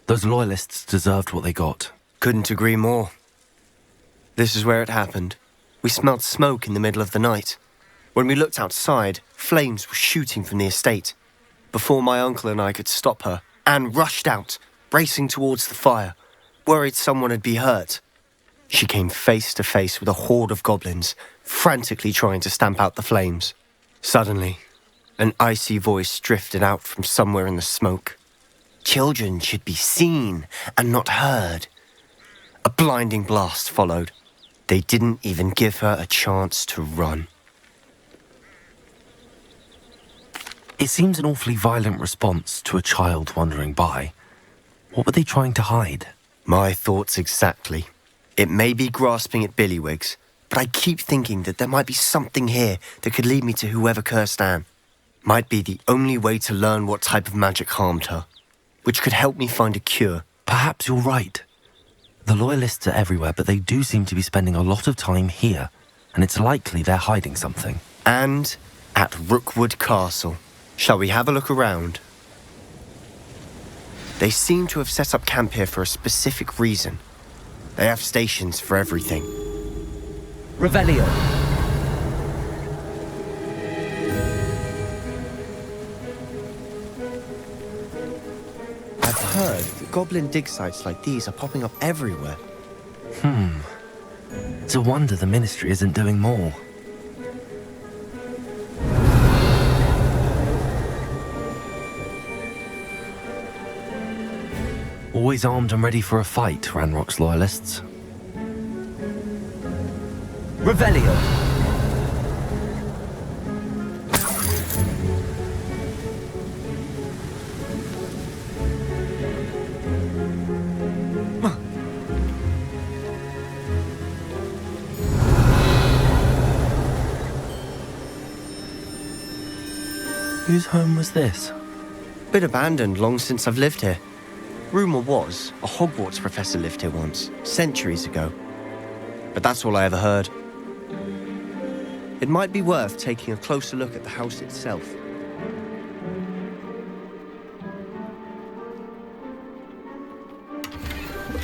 Those loyalists deserved what they got. Couldn't agree more. This is where it happened. We smelled smoke in the middle of the night. When we looked outside, flames were shooting from the estate. Before my uncle and I could stop her, Anne rushed out, racing towards the fire, worried someone had been hurt. She came face to face with a horde of goblins, frantically trying to stamp out the flames. Suddenly, an icy voice drifted out from somewhere in the smoke. Children should be seen and not heard. A blinding blast followed. They didn't even give her a chance to run. It seems an awfully violent response to a child wandering by. What were they trying to hide? My thoughts exactly. It may be grasping at Billywigs, but I keep thinking that there might be something here that could lead me to whoever cursed Anne. Might be the only way to learn what type of magic harmed her, which could help me find a cure. Perhaps you're right. The loyalists are everywhere, but they do seem to be spending a lot of time here, and it's likely they're hiding something. And at Rookwood Castle. Shall we have a look around? They seem to have set up camp here for a specific reason. They have stations for everything. Revelio! I've heard that goblin dig sites like these are popping up everywhere. It's a wonder the Ministry isn't doing more. Always armed and ready for a fight, Ranrock's loyalists. Revelio! Whose home was this? Been abandoned long since I've lived here. Rumour was, a Hogwarts professor lived here once, centuries ago. But that's all I ever heard. It might be worth taking a closer look at the house itself.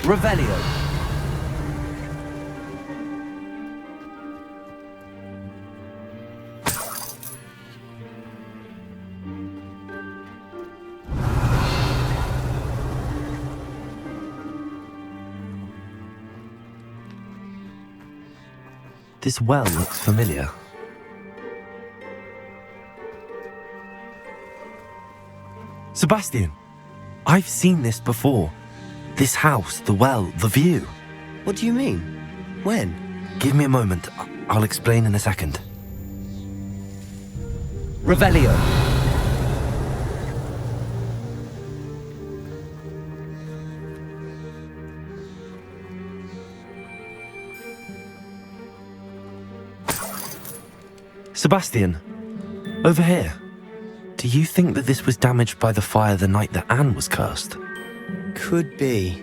Revelio. This well looks familiar. Sebastian, I've seen this before. This house, the well, the view. What do you mean? When? Give me a moment. I'll explain in a second. Revelio. Sebastian, over here. Do you think that this was damaged by the fire the night that Anne was cursed? Could be.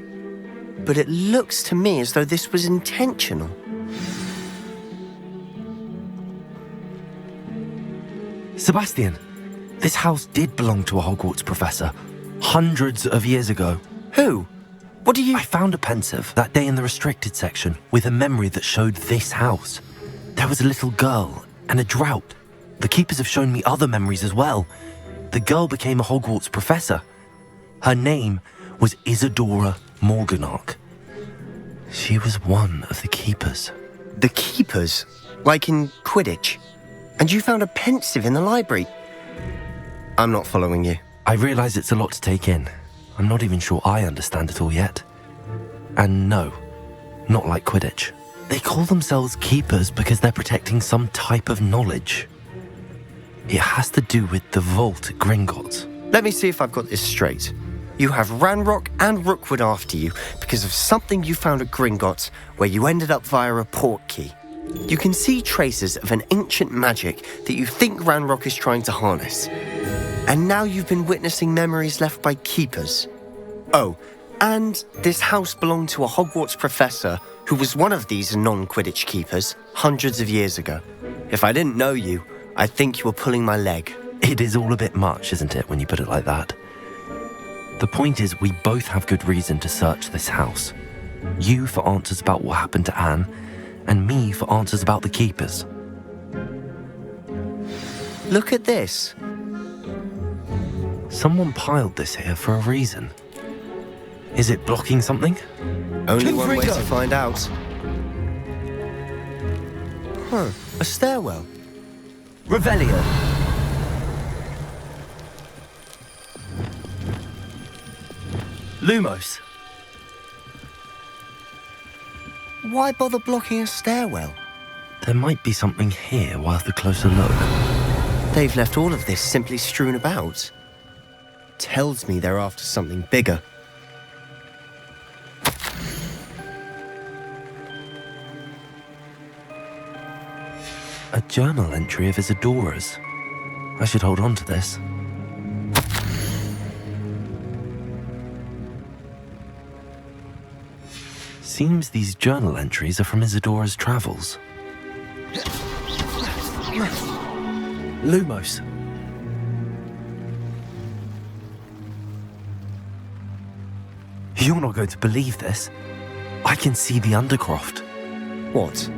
But it looks to me as though this was intentional. Sebastian, this house did belong to a Hogwarts professor, hundreds of years ago. Who? What do you... I found a pensive that day in the restricted section with a memory that showed this house. There was a little girl and a drought. The keepers have shown me other memories as well. The girl became a Hogwarts professor. Her name was Isadora Morganach. She was one of the keepers. The keepers? Like in Quidditch? And you found a pensive in the library? I'm not following you. I realise it's a lot to take in. I'm not even sure I understand it all yet. And no, not like Quidditch. They call themselves keepers because they're protecting some type of knowledge. It has to do with the vault at Gringotts. Let me see if I've got this straight. You have Ranrock and Rookwood after you because of something you found at Gringotts where you ended up via a portkey. You can see traces of an ancient magic that you think Ranrock is trying to harness. And now you've been witnessing memories left by keepers. Oh, and this house belonged to a Hogwarts professor who was one of these non-Quidditch keepers hundreds of years ago. If I didn't know you, I'd think you were pulling my leg. It is all a bit much, isn't it, when you put it like that? The point is, we both have good reason to search this house. You for answers about what happened to Anne, and me for answers about the keepers. Look at this. Someone piled this here for a reason. Is it blocking something? Only one way to find out. Huh, a stairwell. Revelio. Lumos. Why bother blocking a stairwell? There might be something here worth a closer look. They've left all of this simply strewn about. Tells me they're after something bigger. A journal entry of Isadora's. I should hold on to this. Seems these journal entries are from Isadora's travels. Lumos. You're not going to believe this. I can see the Undercroft. What?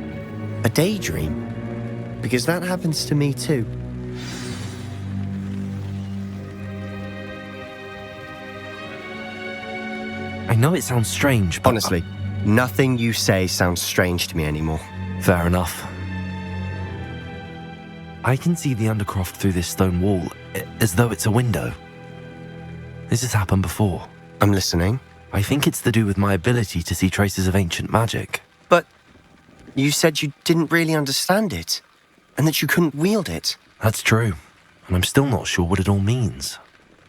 A daydream? Because that happens to me too. I know it sounds strange, but... Honestly, nothing you say sounds strange to me anymore. Fair enough. I can see the Undercroft through this stone wall, as though it's a window. This has happened before. I'm listening. I think it's to do with my ability to see traces of ancient magic. But you said you didn't really understand it, and that you couldn't wield it. That's true, and I'm still not sure what it all means.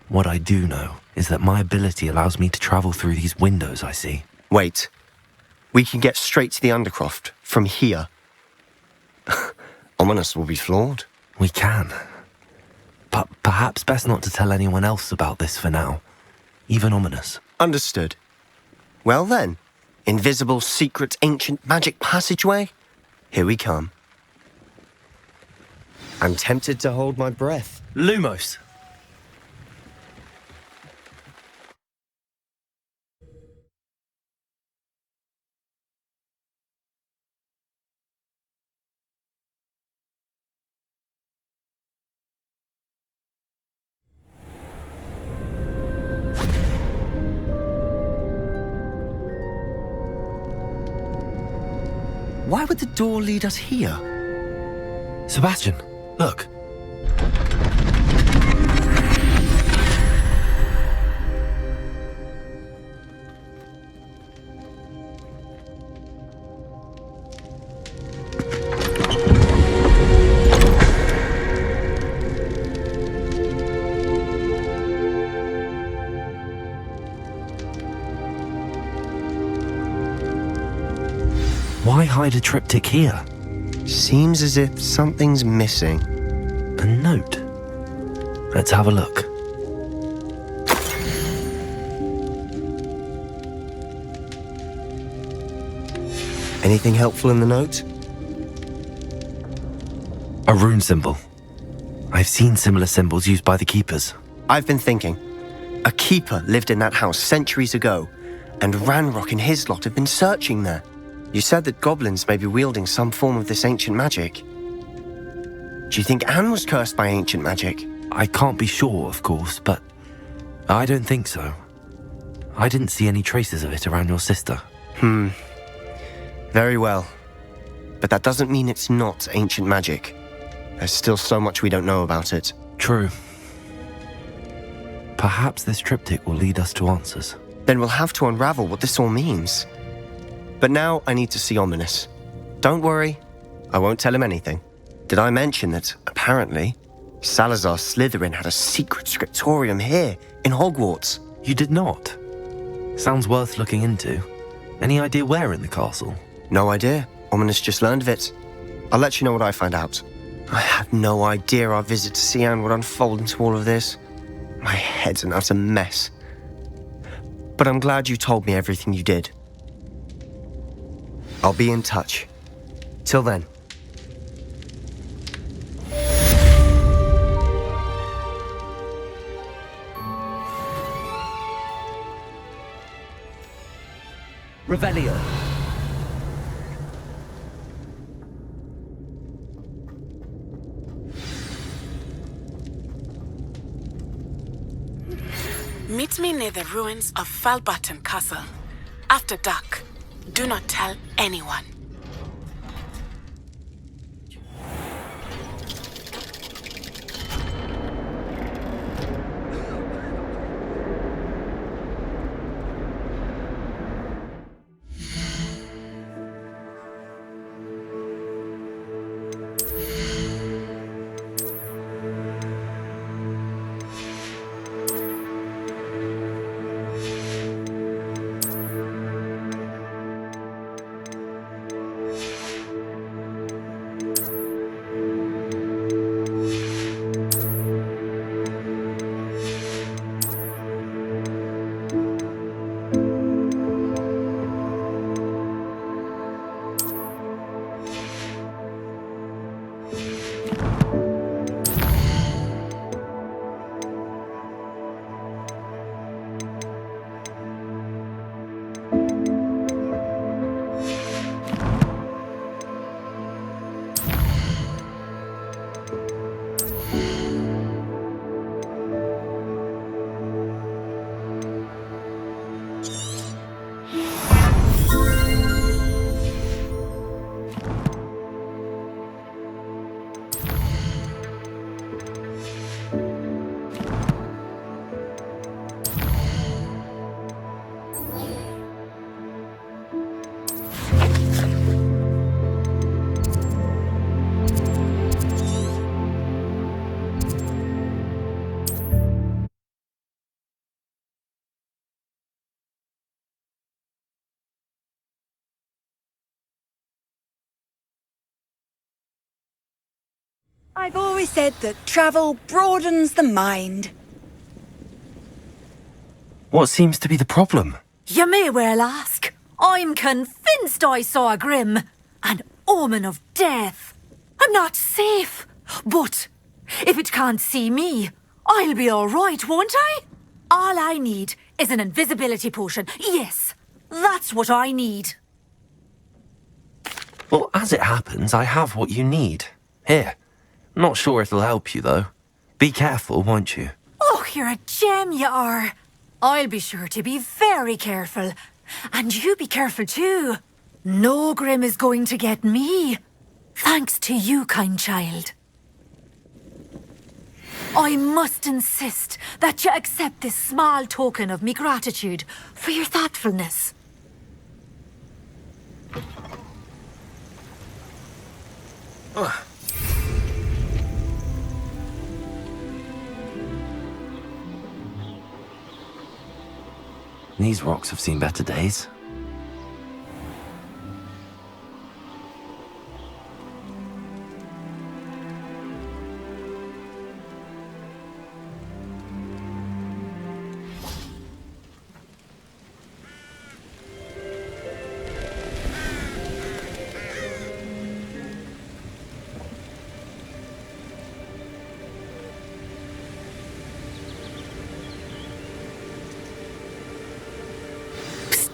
What I do know is that my ability allows me to travel through these windows I see. Wait. We can get straight to the Undercroft from here. Ominous will be flawed. We can. But perhaps best not to tell anyone else about this for now. Even Ominous. Understood. Well then, invisible, secret, ancient magic passageway? Here we come. I'm tempted to hold my breath. Lumos. Why would the door lead us here? Sebastian, look. Why hide a triptych here? Seems as if something's missing. A note. Let's have a look. Anything helpful in the note? A rune symbol. I've seen similar symbols used by the keepers. I've been thinking. A keeper lived in that house centuries ago, and Ranrock and his lot have been searching there. You said that goblins may be wielding some form of this ancient magic. Do you think Anne was cursed by ancient magic? I can't be sure, of course, but I don't think so. I didn't see any traces of it around your sister. Very well. But that doesn't mean it's not ancient magic. There's still so much we don't know about it. True. Perhaps this triptych will lead us to answers. Then we'll have to unravel what this all means. But now I need to see Ominous. Don't worry, I won't tell him anything. Did I mention that, apparently, Salazar Slytherin had a secret scriptorium here in Hogwarts? You did not? Sounds worth looking into. Any idea where in the castle? No idea. Ominous just learned of it. I'll let you know what I find out. I had no idea our visit to Sian would unfold into all of this. My head's an utter mess. But I'm glad you told me everything you did. I'll be in touch. Till then. Revelio. Meet me near the ruins of Falbutton Castle. After dark. Do not tell anyone. I've always said that travel broadens the mind. What seems to be the problem? You may well ask. I'm convinced I saw a grim, an omen of death. I'm not safe. But if it can't see me, I'll be all right, won't I? All I need is an invisibility potion. Yes, that's what I need. Well, as it happens, I have what you need. Here. Not sure it'll help you, though. Be careful, won't you? Oh, you're a gem, you are. I'll be sure to be very careful. And you be careful too. No Grim is going to get me. Thanks to you, kind child. I must insist that you accept this small token of me gratitude for your thoughtfulness. These rocks have seen better days.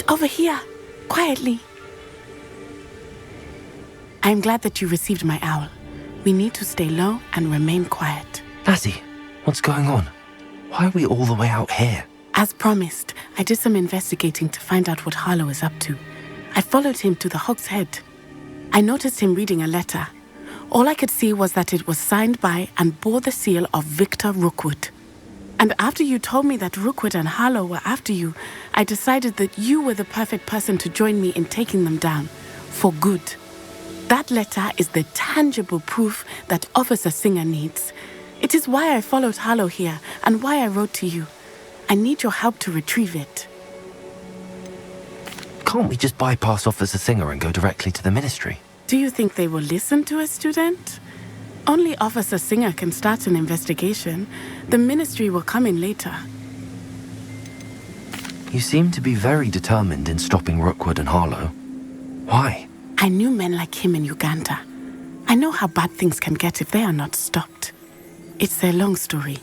Over here, quietly. I'm glad that you received my owl. We need to stay low and remain quiet. Natty, what's going on? Why are we all the way out here? As promised, I did some investigating to find out what Harlow is up to. I followed him to the Hog's Head. I noticed him reading a letter. All I could see was that it was signed by and bore the seal of Victor Rookwood. And after you told me that Rookwood and Harlow were after you, I decided that you were the perfect person to join me in taking them down. For good. That letter is the tangible proof that Officer Singer needs. It is why I followed Harlow here and why I wrote to you. I need your help to retrieve it. Can't we just bypass Officer Singer and go directly to the Ministry? Do you think they will listen to a student? Only Officer Singer can start an investigation. The Ministry will come in later. You seem to be very determined in stopping Rookwood and Harlow. Why? I knew men like him in Uganda. I know how bad things can get if they are not stopped. It's a long story,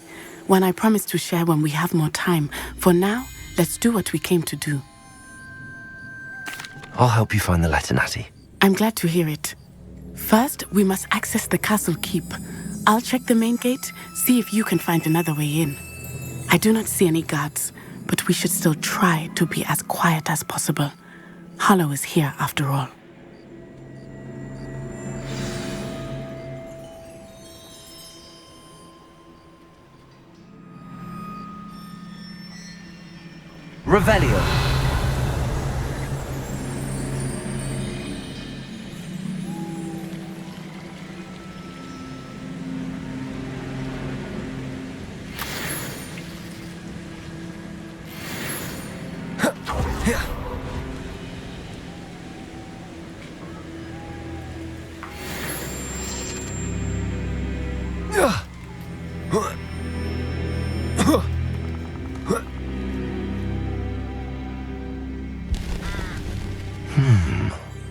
one I promise to share when we have more time. For now, let's do what we came to do. I'll help you find the letter, Natty. I'm glad to hear it. First, we must access the castle keep. I'll check the main gate, see if you can find another way in. I do not see any guards, but we should still try to be as quiet as possible. Harlow is here after all. Revelio.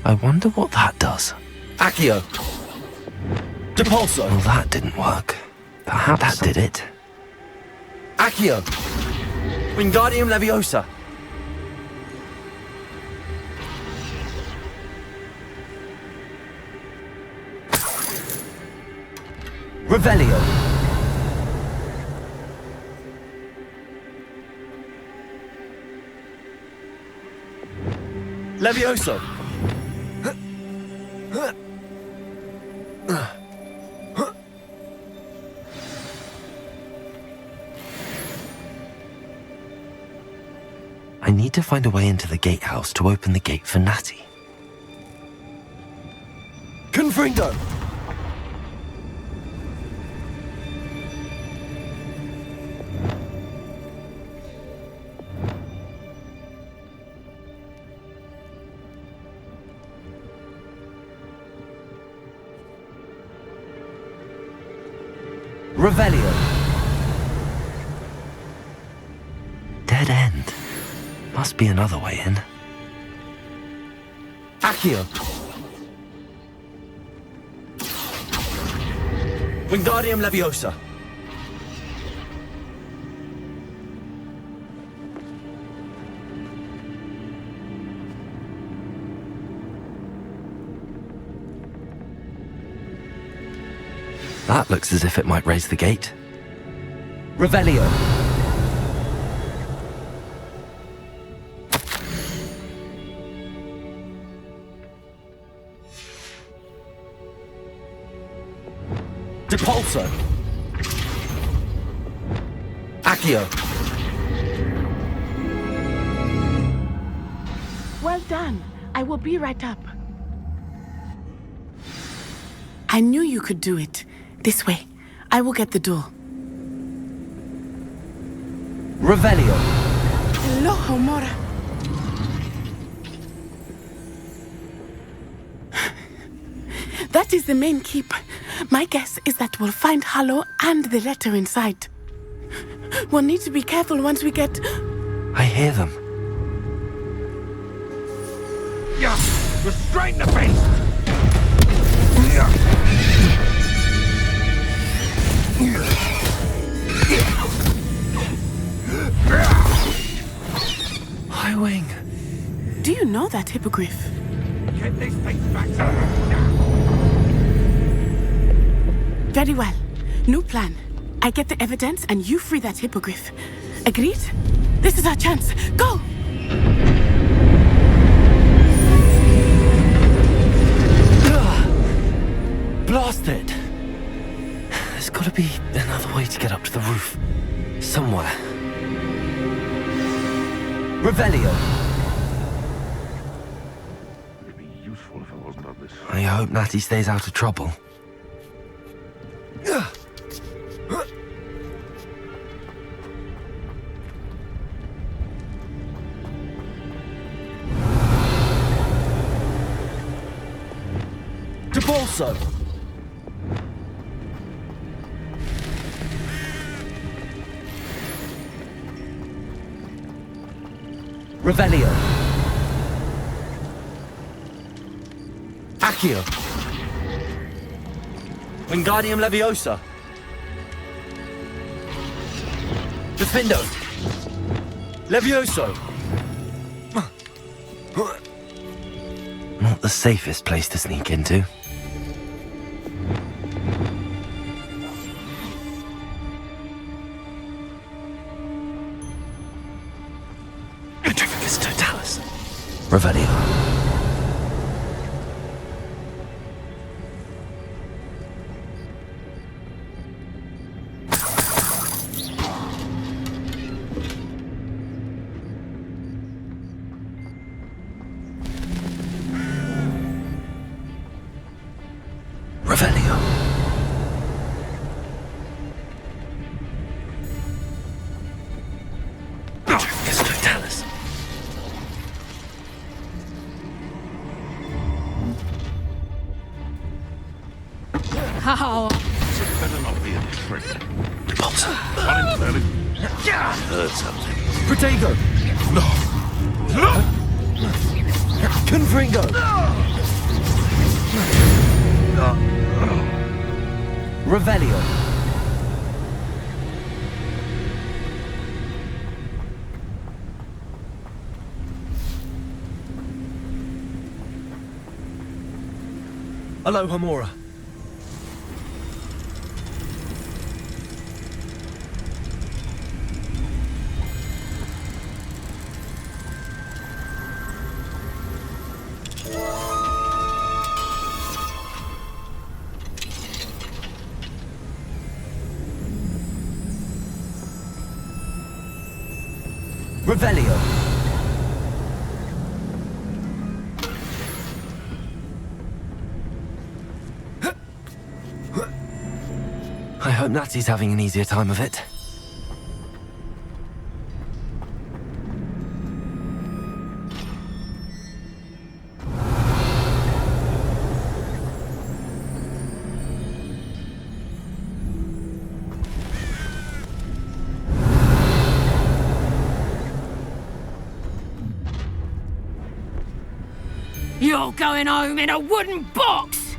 I wonder what that does. Accio. Depulso. Well, that didn't work. Perhaps that did it. Accio. Wingardium Leviosa. Revelio. Levioso. I need to find a way into the gatehouse to open the gate for Natty. Confringo. Revelio. Dead end. Must be another way in. Accio. Wingardium Leviosa. That looks as if it might raise the gate. Revelio. Depulso. Accio. Well done. I will be right up. I knew you could do it. This way. I will get the door. Revelio. Hello, Homora. That is the main keep. My guess is that we'll find Hallow and the letter inside. We'll need to be careful once we get... I hear them. Restrain the beast! Highwing. Do you know that hippogriff? Get this thing back to... Very well. New plan. I get the evidence and you free that hippogriff. Agreed? This is our chance. Go! Blast it! There's got to be another way to get up to the roof. Somewhere. Revelio. It'd be useful if I wasn't on this. I hope Natty stays out of trouble. Depulso. Revelio. Accio. Wingardium Leviosa. Defindo. Levioso. Not the safest place to sneak into. Petrificus totalis. Revelio. Revelio. Petrificus totalis. How? This better not be a trick. Repulsor. Uninferred. Heard something. Protego. Confringo. Revelio. Hello, Homora. Revelio. I hope Natty's having an easier time of it. You're going home in a wooden box!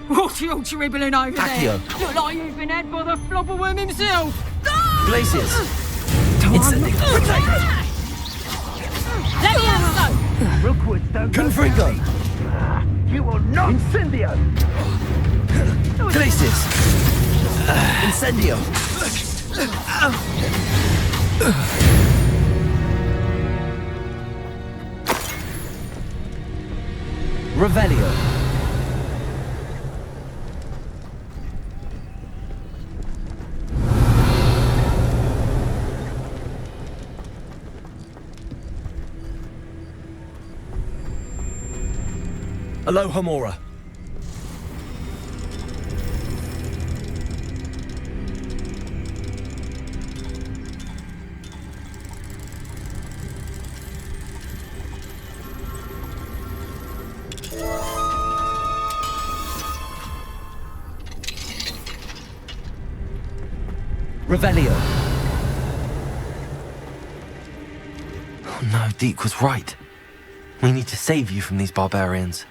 What are you dribbling over Accio. there? Look like you've been had by the flopperworm himself. Glacius. Incendio. Levioso. Confringo. You will not. Incendio. Glacius. Incendio. Revelio. Alohomora. Revelio. Oh no, Deke was right. We need to save you from these barbarians.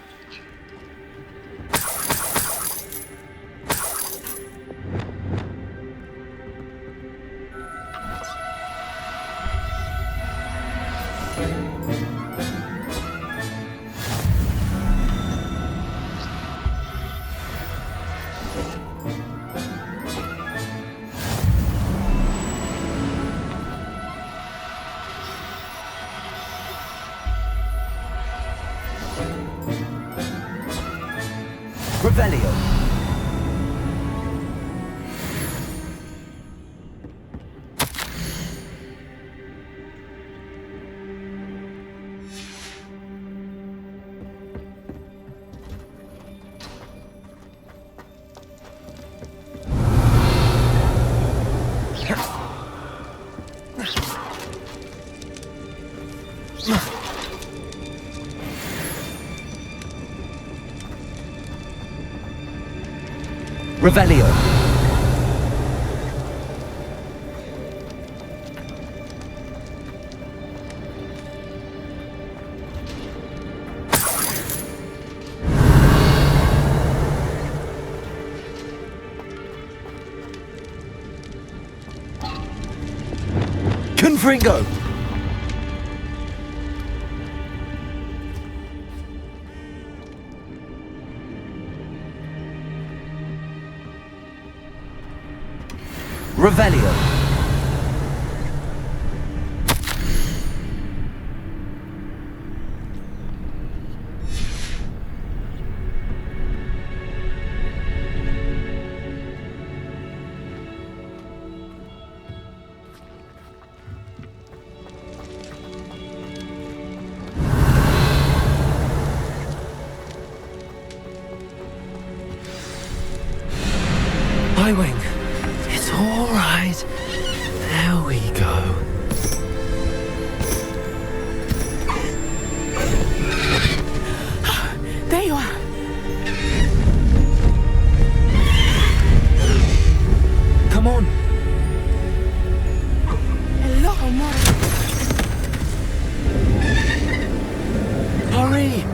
Revelio. Revelio. Confringo. Revelio. Highwing. It's all right. There we go. There you are. Come on. Alohomora. Hurry.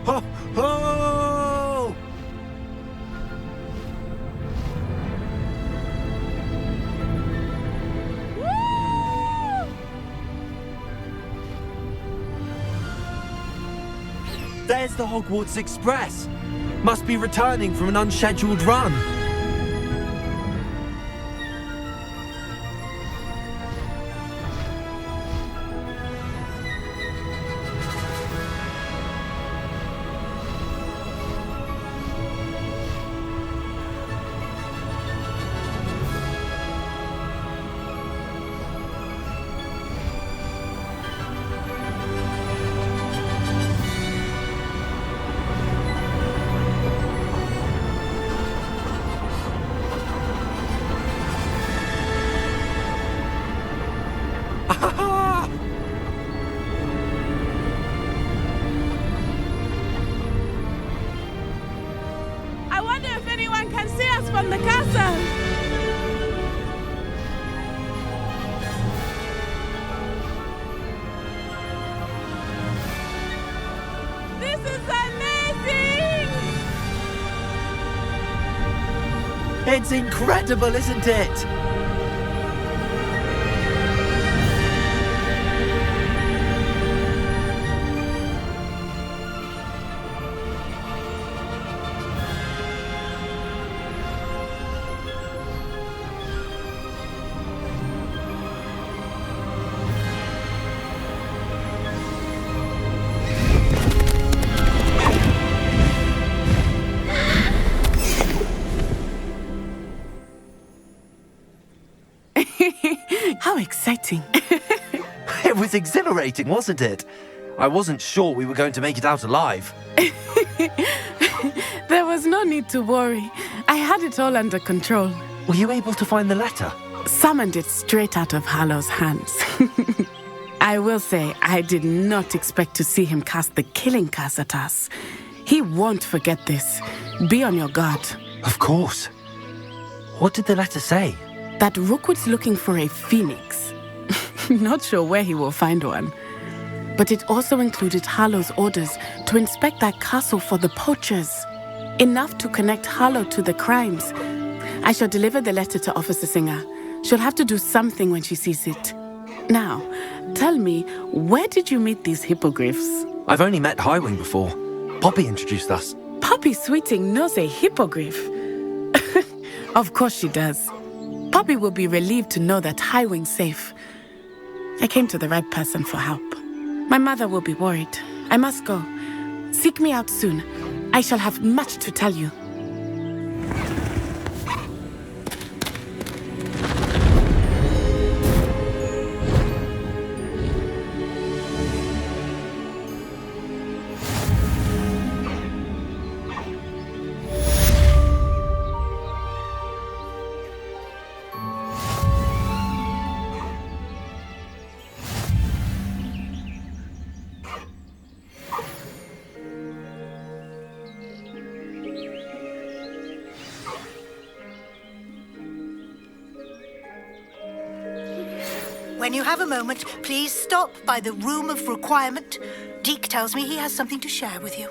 Ho, ho! There's the Hogwarts Express. Must be returning from an unscheduled run. from the castle! This is amazing! It's incredible, isn't it? How exciting. It was exhilarating, wasn't it? I wasn't sure we were going to make it out alive. There was no need to worry. I had it all under control. Were you able to find the letter? Summoned it straight out of Hallow's hands. I will say, I did not expect to see him cast the killing curse at us. He won't forget this. Be on your guard. Of course. What did the letter say? That Rookwood's looking for a phoenix. Not sure where he will find one. But it also included Hallow's orders to inspect that castle for the poachers. Enough to connect Hallow to the crimes. I shall deliver the letter to Officer Singer. She'll have to do something when she sees it. Now, tell me, where did you meet these hippogriffs? I've only met Highwing before. Poppy introduced us. Poppy Sweeting knows a hippogriff. Of course she does. Poppy will be relieved to know that Highwing's safe. I came to the right person for help. My mother will be worried. I must go. Seek me out soon. I shall have much to tell you. When you have a moment, please stop by the Room of Requirement. Deke tells me he has something to share with you.